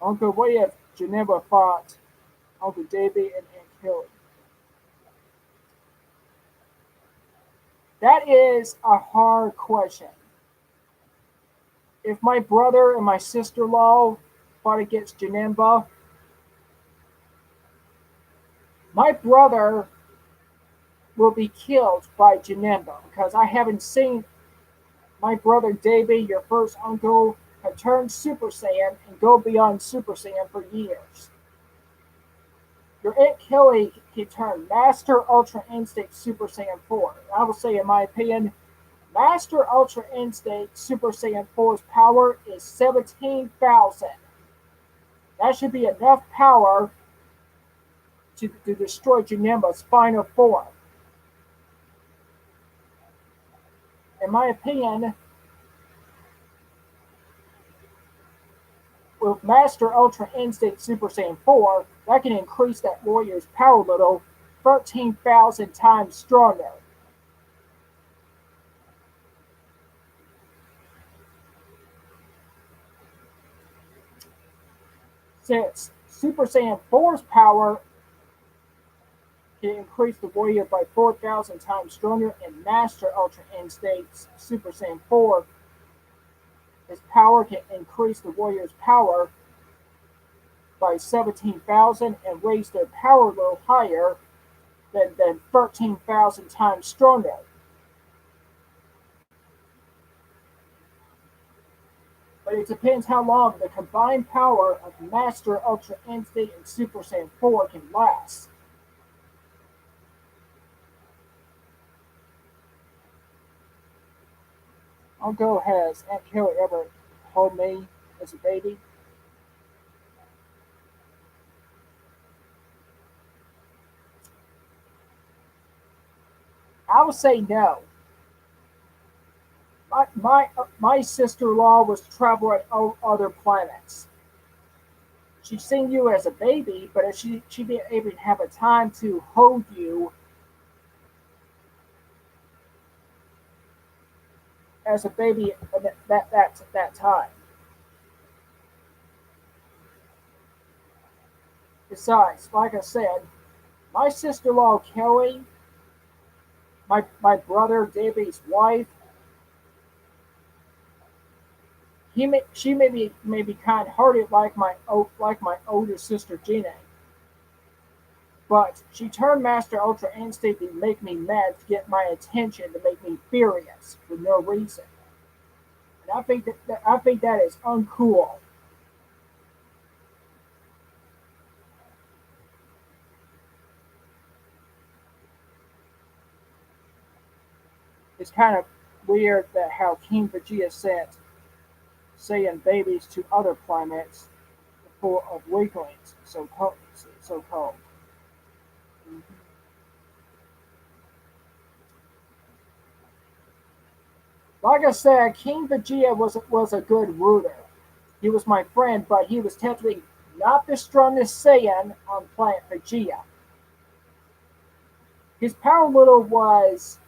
Uncle, what if Geneva fought Uncle Davy and Aunt Kelly? That is a hard question. If my brother and my sister-in-law fought against Janemba, my brother will be killed by Janemba because I haven't seen my brother Davy, your first uncle, have turned Super Saiyan and go beyond Super Saiyan for years. Your Aunt Kelly can turn Master Ultra Instinct Super Saiyan 4. I will say, in my opinion, Master Ultra Instinct Super Saiyan 4's power is 17,000. That should be enough power to destroy Janemba's final form. In my opinion, with Master Ultra Instinct Super Saiyan 4, that can increase that warrior's power level 13,000 times stronger. Since Super Saiyan 4's power can increase the warrior by 4,000 times stronger, and Master Ultra Instinct Super Saiyan 4, his power can increase the warrior's power by 17,000 and raise their power level higher than 13,000 times stronger. But it depends how long the combined power of Master Ultra Instinct and Super Saiyan 4 can last. Uncle, has Aunt Kelly ever held me as a baby? I would say no. My sister-in-law was traveling other planets. She's seen you as a baby, but if she didn't even have a time to hold you as a baby at that time. Besides, like I said, my sister-in-law Kelly, my brother Davy's wife, She may be kind-hearted like my older sister Gina, but she turned Master Ultra Instinct to make me mad, to get my attention, to make me furious for no reason. And I think that is uncool. It's kind of weird that how King Vegeta sent Saiyan babies to other planets full of weaklings, so called. Mhm. Like I said, King Vegeta was a good ruler. He was my friend, but he was technically not the strongest Saiyan on planet Vegeta. His power little was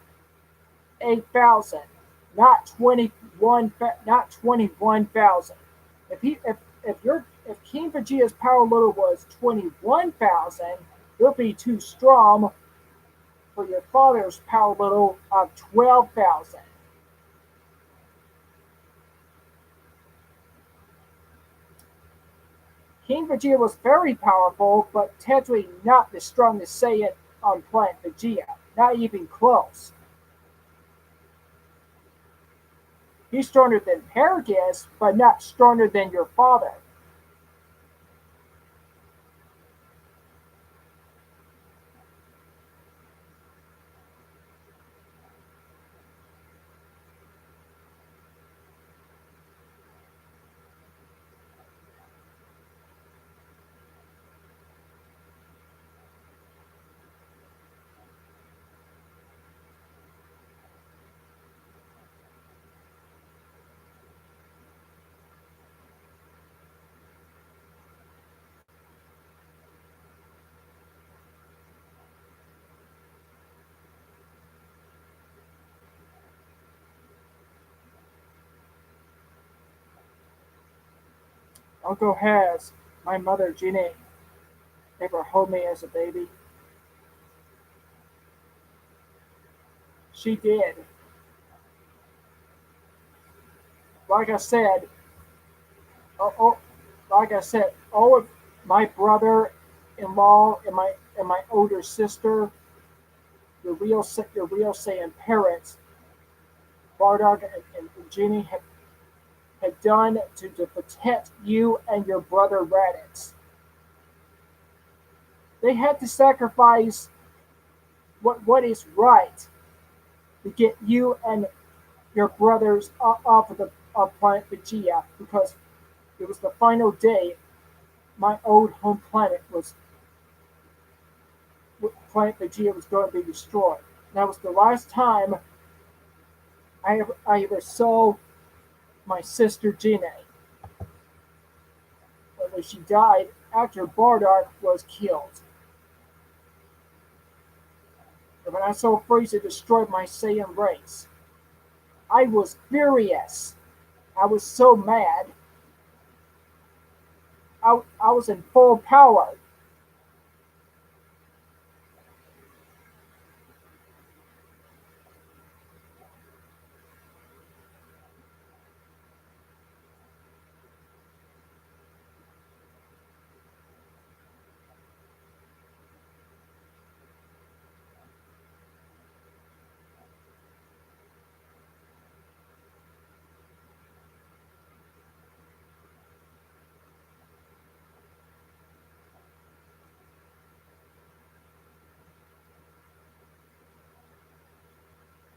8,000, not 21, not 21,000. If King Vegeta's power little was 21,000, you'll be too strong for your father's power little of 12,000. King Vegeta was very powerful, but technically not the strongest Saiyan on planet Vegeta. Not even close. He's stronger than Paragus, but not stronger than your father. Uncle has my mother Jeannie ever hold me as a baby? She did. Like I said, oh, oh, like I said, all of my brother-in-law and my older sister, your real Saiyan parents, Bardock and Ginny had done to protect you and your brother Raditz. They had to sacrifice what is right to get you and your brothers off of the of planet Vegeta because it was the final day my old home planet Vegeta was going to be destroyed. That was the last time I ever saw my sister Gina when she died after Bardock was killed. And when I saw Frieza destroy my Saiyan race, I was furious. I was so mad. I was in full power.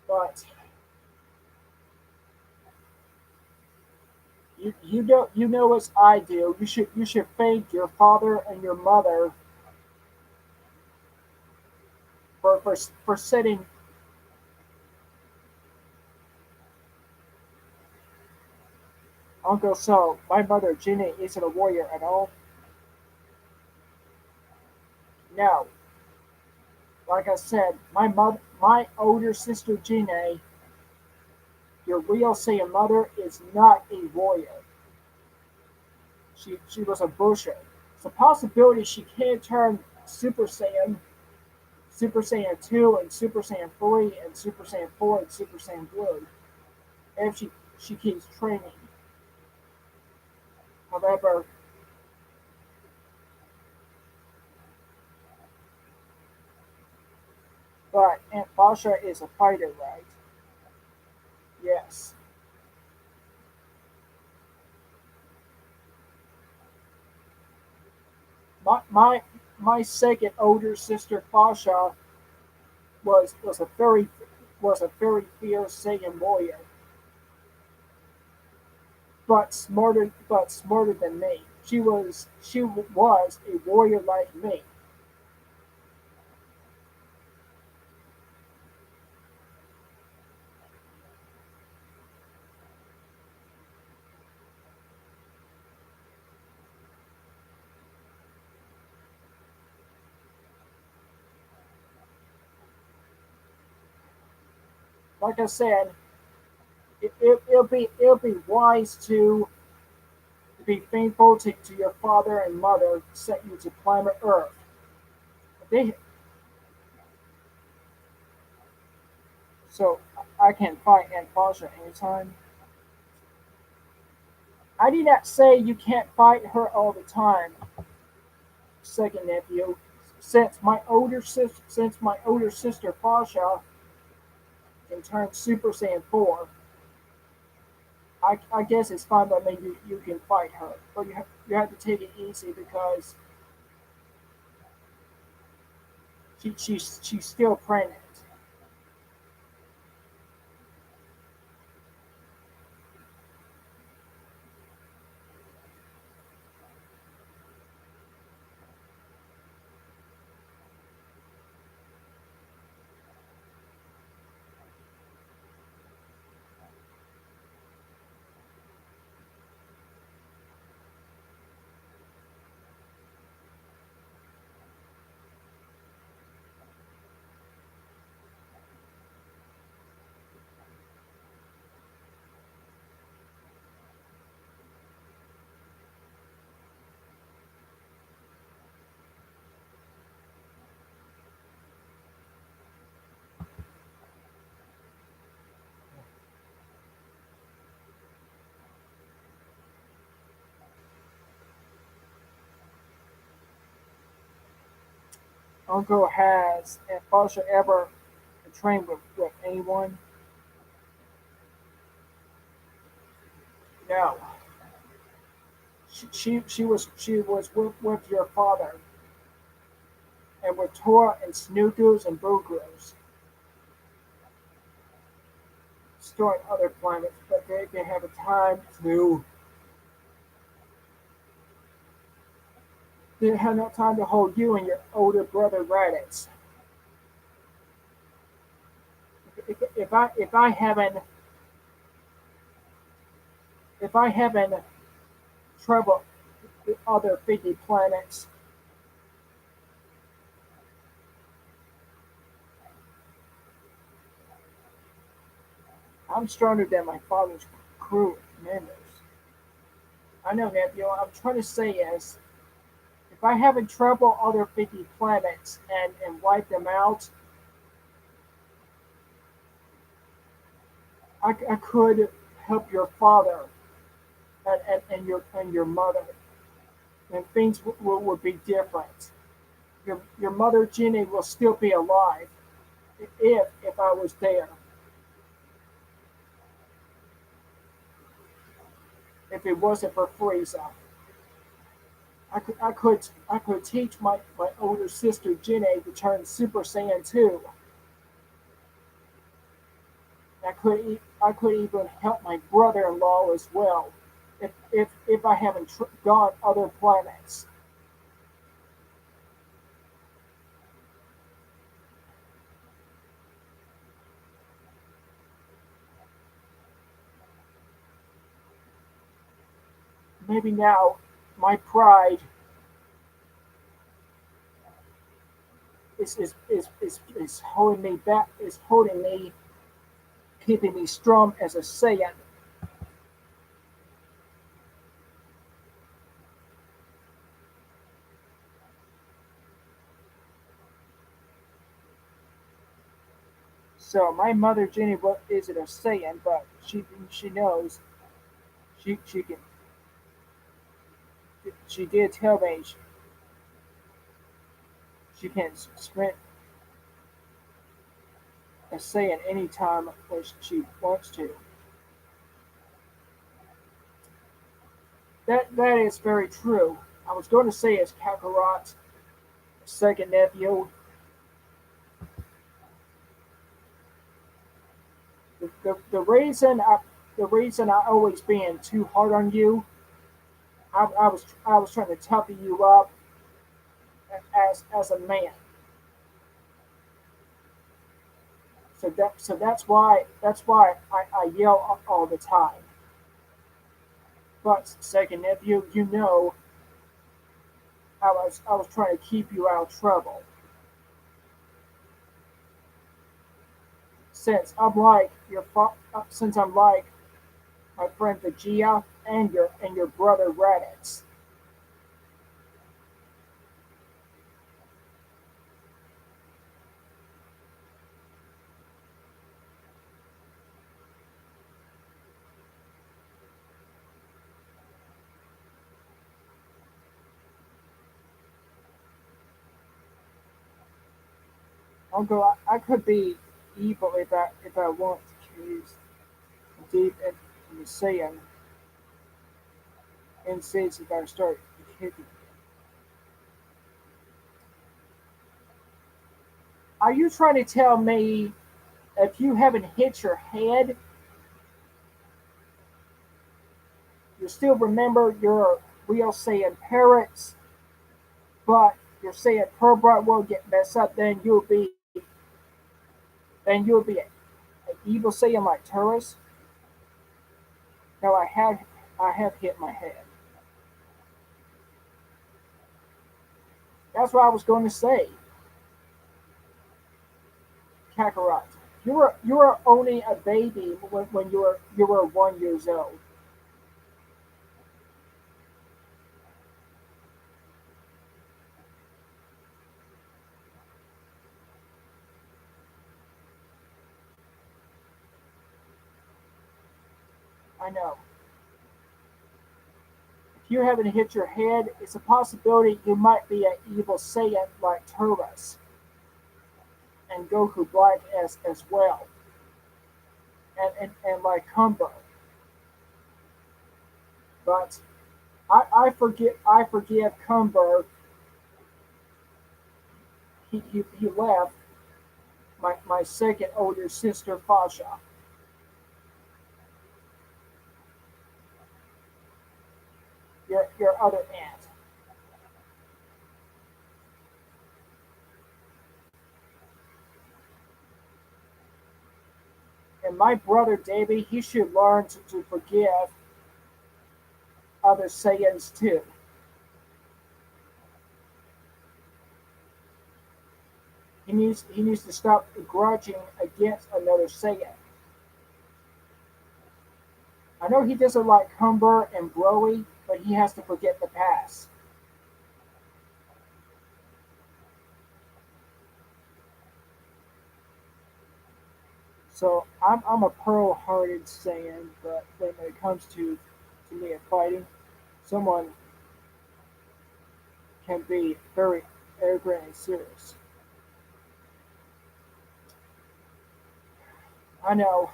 But you know as I do. You should thank your father and your mother for setting Uncle So. My mother Ginny isn't a warrior at all. No, like I said, my older sister Ginny, your real Saiyan mother, is not a warrior. She was a busher. It's a possibility she can turn Super Saiyan 2 and Super Saiyan 3 and Super Saiyan 4 and Super Saiyan Blue if she keeps training. However, but Aunt Basha is a fighter, right? Yes. My my my second older sister Basha was a very fierce Saiyan warrior, but smarter than me. She was a warrior like me. Like I said, it'll be wise to be faithful to your father and mother sent you to planet Earth. They so I can fight Aunt Basha anytime. I did not say you can't fight her all the time, second nephew. Since my older sister Basha can turn Super Saiyan 4, I guess it's fine by me. You can fight her, but you have to take it easy because she's still pregnant. Uncle has Aunt Basha ever trained with anyone? No. She was with your father and with Tora and Snookos and Bogros, storing other planets, but they didn't have a time to. They didn't have no time to hold you and your older brother Raditz. If I haven't traveled the other 50 planets, I'm stronger than my father's crew members. I know that, what I'm trying to say is, if I haven't traveled other 50 planets and wiped them out, I could help your father and your mother, and things would be different. Your mother Jenny will still be alive if I was there. If it wasn't for Frieza, I could teach my older sister Jenny to turn Super Saiyan 2. I could even help my brother-in-law as well if I haven't gone other planets. Maybe now my pride is holding me back, is holding me, keeping me strong as a Saiyan. So my mother Jenny isn't a Saiyan, but she knows she can. she did tell me she can sprint a Saiyan anytime when she wants to. That is very true. I was going to say as Kakarot's second nephew, the reason I always being too hard on you, I was trying to toughen you up as a man. So that's why I yell all the time. But second nephew, I was trying to keep you out of trouble. Since I'm like my friend Vegeta and your brother Raditz. Although I could be evil if I want to use deep in the Saiyan and says if I start kicking. Are you trying to tell me if you haven't hit your head, you still remember your real Saiyan parents, but your Saiyan Cobra will get messed up, then you'll be an evil Saiyan like Turles? No, I have hit my head. That's what I was going to say, Kakarot. You were only a baby when you were 1 years old. I know. If you haven't hit your head, it's a possibility you might be an evil Saiyan like Turles and Goku Black as well, and like Kumbo. But I forgive Kumbo. He left my second older sister Fasha, your other aunt. And my brother Davy, he should learn to forgive other Saiyans too. He needs to stop grudging against another Saiyan. I know he doesn't like Humber and Broly, but he has to forget the past. So I'm a pearl-hearted Saiyan, but when it comes to me and fighting, someone can be very arrogant and serious. I know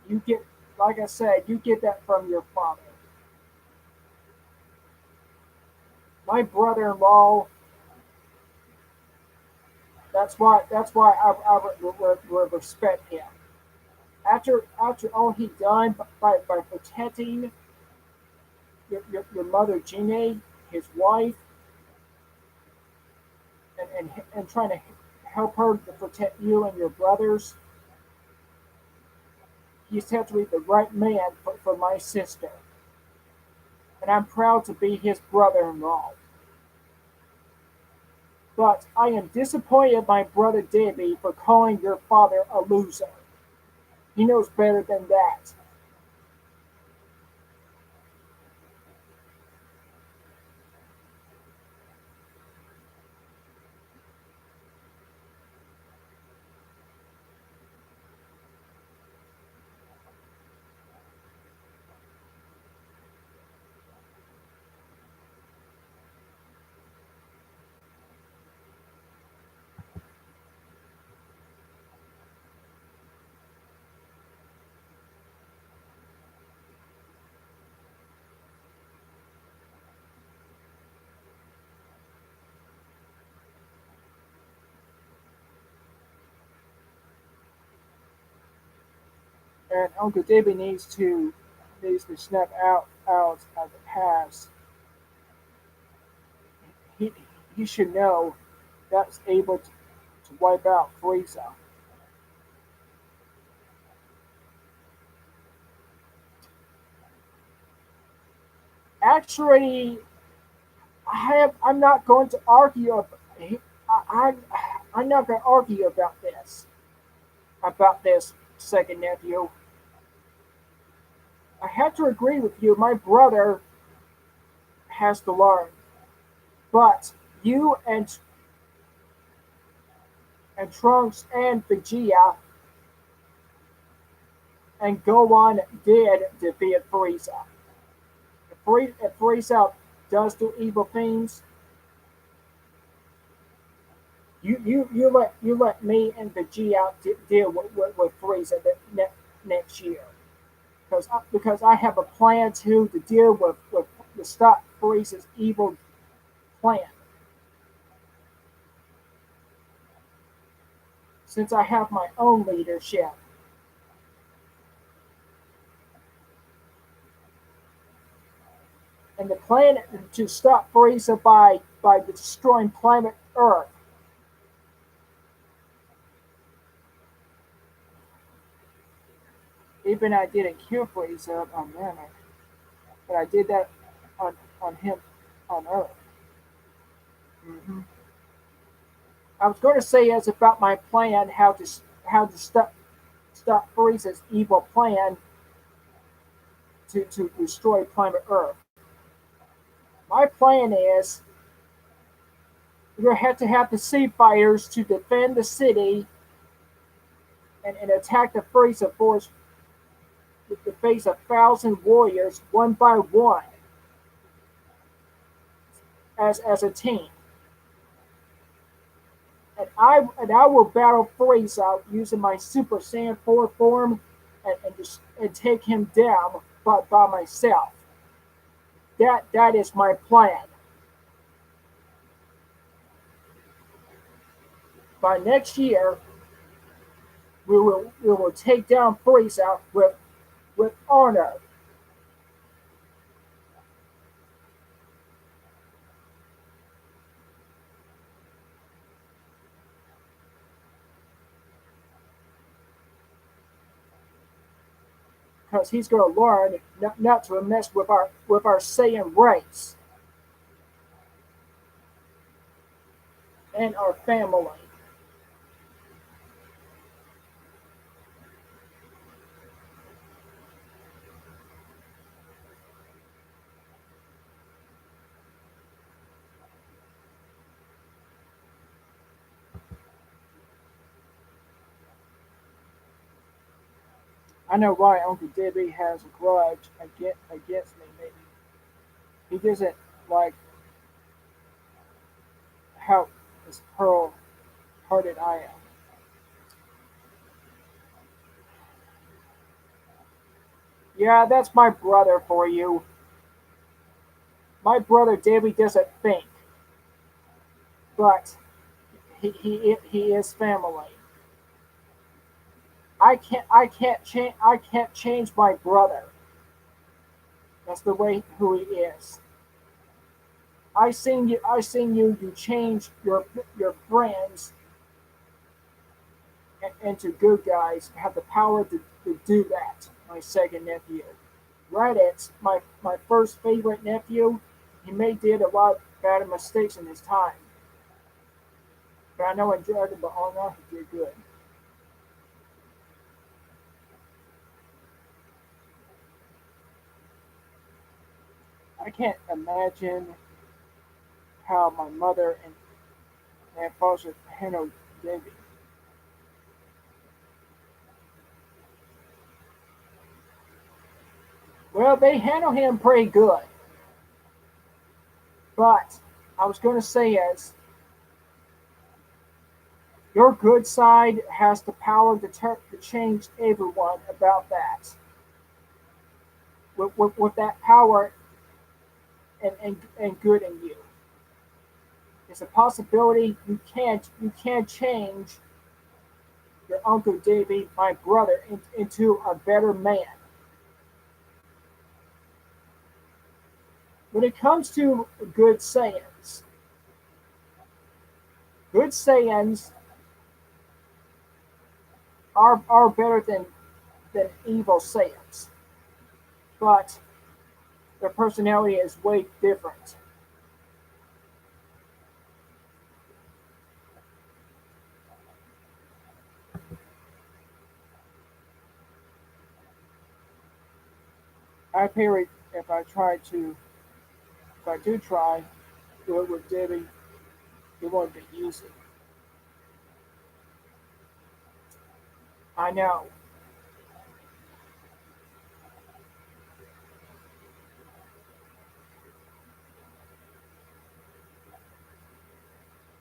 you get, like I said, you get that from your father. My brother-in-law. That's why I respect him. After all he done by protecting your mother Gine, his wife, and trying to help her to protect you and your brothers, he's definitely the right man for my sister. And I'm proud to be his brother-in-law. But I am disappointed in my brother Davy for calling your father a loser. He knows better than that. and Uncle David needs to snap out of the past. He he should know that's able to wipe out Frieza. Actually, I'm not going to argue. I, I'm not going to argue about this second nephew. I have to agree with you. My brother has to learn, but you and Trunks and Vegeta and Gohan did defeat Frieza. If Frieza does do evil things, you let me and Vegeta deal with Frieza next year because I have a plan to deal with to stop Frieza's evil plan. Since I have my own leadership, and the plan to stop Frieza by destroying planet Earth. Even I didn't kill Frieza on Namek, but I did that on him on Earth. Hmm. I was going to say it's about my plan how to stop Frieza's evil plan to destroy planet Earth. My plan is we're going to have the sea fighters to defend the city and attack the Frieza force with the face of 1,000 warriors one by one as a team. And I will battle Frieza using my Super Saiyan 4 form and take him down by myself. That is my plan. By next year, we will take down Frieza with honor. Because he's going to learn not to mess with our Saiyan race and our family. I know why Uncle Debbie has a grudge against me. Maybe he doesn't like how as pearl-hearted I am. Yeah, that's my brother for you. My brother Debbie doesn't think, but he is family. I can't change my brother. That's the way who he is. I seen you change your friends into good guys. Have the power to do that. My second nephew. Raditz, my first favorite nephew, he may did a lot of bad mistakes in his time. But I know in Dragon Ball Honor he did good. I can't imagine how my mother and father handled Davy. Well, they handle him pretty good. But I was going to say is your good side has the power to change everyone about that. With that power and good in you. It's a possibility you can't change your Uncle Davy, my brother, into a better man. When it comes to good sayings, good sayings are better than evil sayings, but their personality is way different. I feel if I try to, if I do try, do it with Debbie, it won't be easy. I know.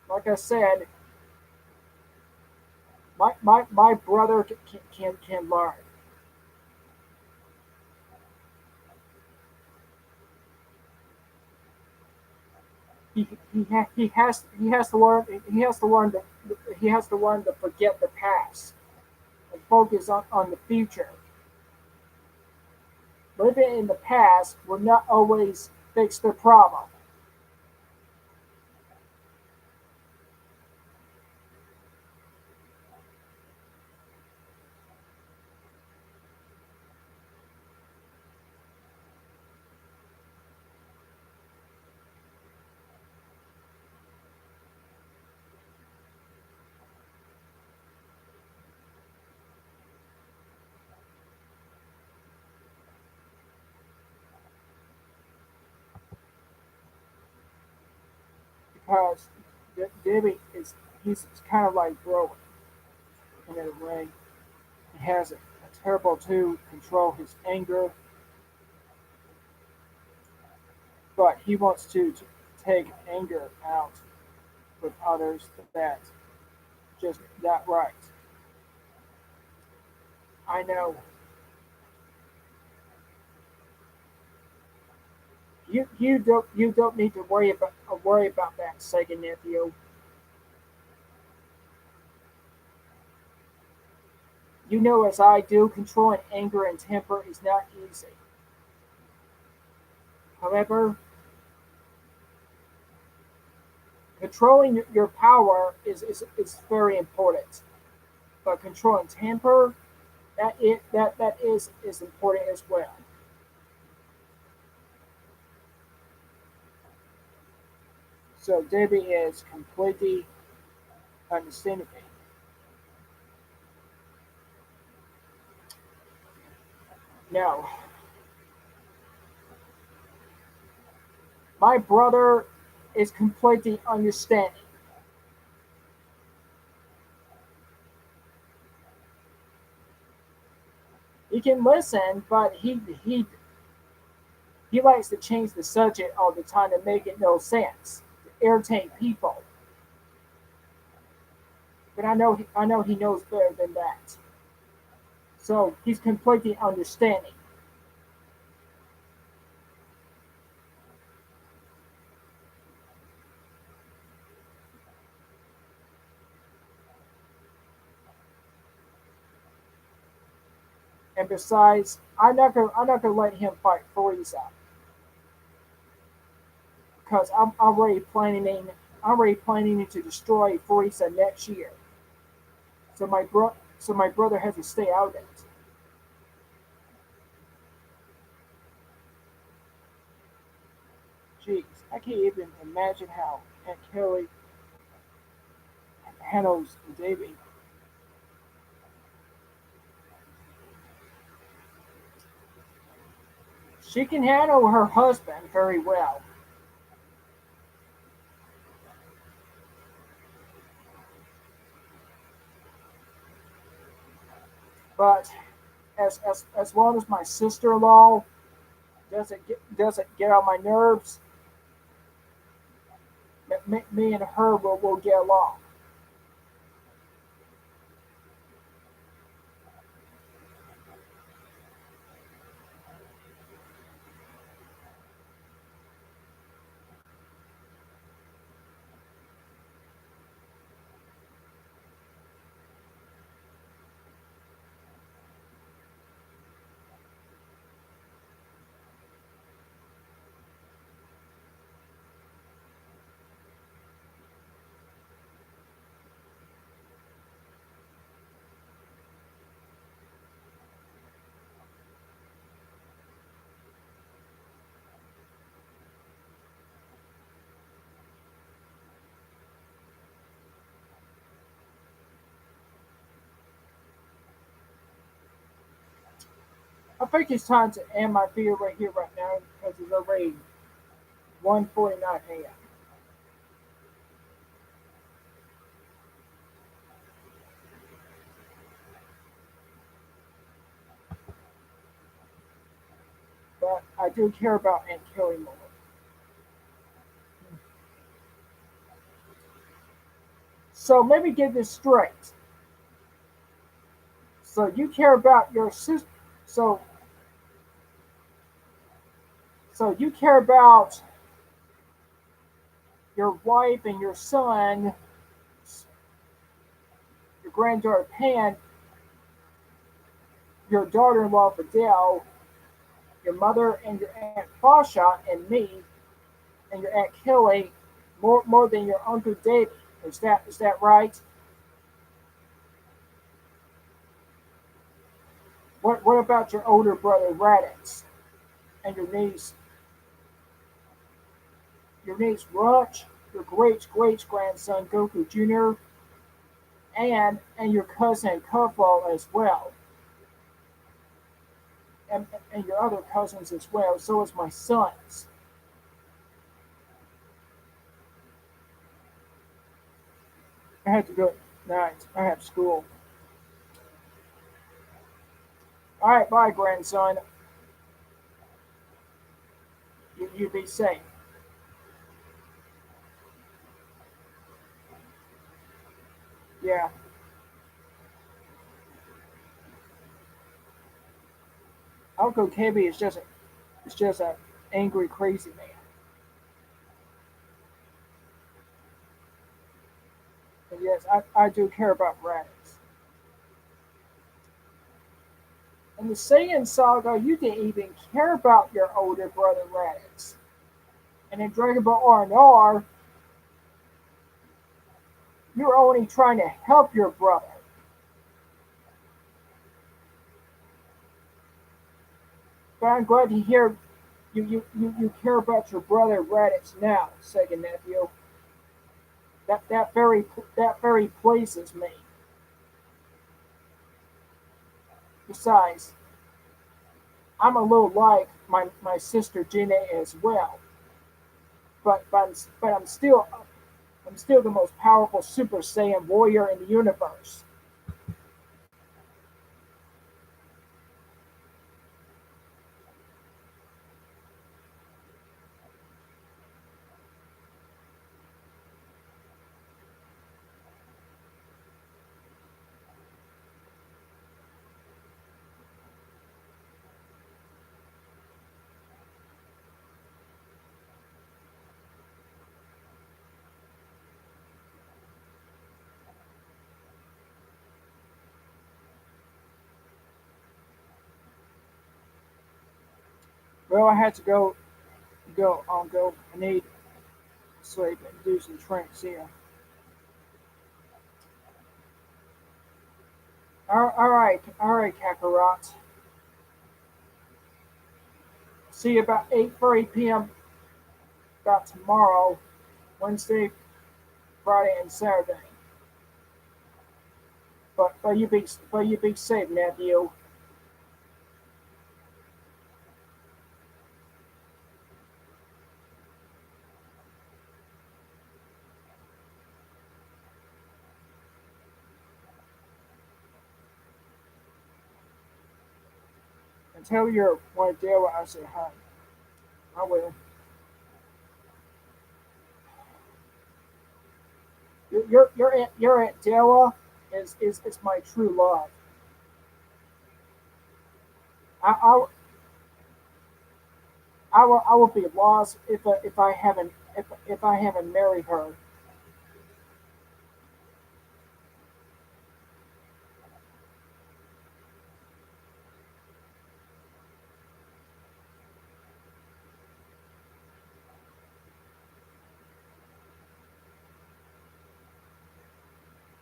Like I said, my brother can learn. He has to learn he has to learn to forget the past and focus on the future. Living in the past will not always fix the problem because Debbie is he's kind of like growing in a way. He has a terrible to control his anger, but he wants to take anger out with others that just not right. I know you don't need to worry about that second nephew. You know as I do, controlling anger and temper is not easy. However, controlling your power is very important. But controlling temper, that is important as well. So Debbie is completely understanding me. Now, my brother is completely understanding. He can listen, but he likes to change the subject all the time to make it no sense, to irritate people. But I know he knows better than that. So he's completely understanding. And besides, I'm not gonna let him fight Frieza because I'm already planning to destroy Frieza next year. So my brother has to stay out of it. Jeez, I can't even imagine how Aunt Kelly handles Davy. She can handle her husband very well, but as long as my sister-in-law doesn't get on my nerves, me and her will get along. I think it's time to end my video right here, right now, because it's already 1:49 a.m. But I do care about Aunt Kelly more. So maybe get this straight. So you care about your sister. So so you care about your wife and your son, your granddaughter Pan, your daughter-in-law Fidel, your mother and your aunt Fasha, and me, and your aunt Kelly more than your uncle David. Is that right? What about your older brother Raditz and your niece Rutch, your great grandson Goku Jr., and your cousin Kufal as well, and your other cousins as well. So is my sons. I had to go tonight. I have school. All right, bye, grandson. You be safe. Yeah, Uncle KB is just a angry, crazy man. And yes, I do care about Raditz. In the Saiyan saga, you didn't even care about your older brother Raditz. And in Dragon Ball R&R, you're only trying to help your brother. But I'm glad to hear you care about your brother Raditz now, second nephew. That very pleases me. Besides, I'm a little like my sister Gina as well. But I'm still the most powerful Super Saiyan warrior in the universe. Well, I had to go. I need sleep and do some training. See ya. All right, Kakarot. See you about 8:30 p.m. about tomorrow, Wednesday, Friday, and Saturday. But you be safe, nephew. And tell your wife Dale I said hi. I will. Your aunt Della is my true love. I I will be lost if I haven't married her.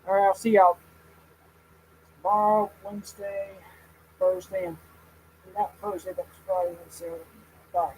All right, I'll see y'all tomorrow, Wednesday, Thursday, and not Thursday, but Friday and Saturday. Bye.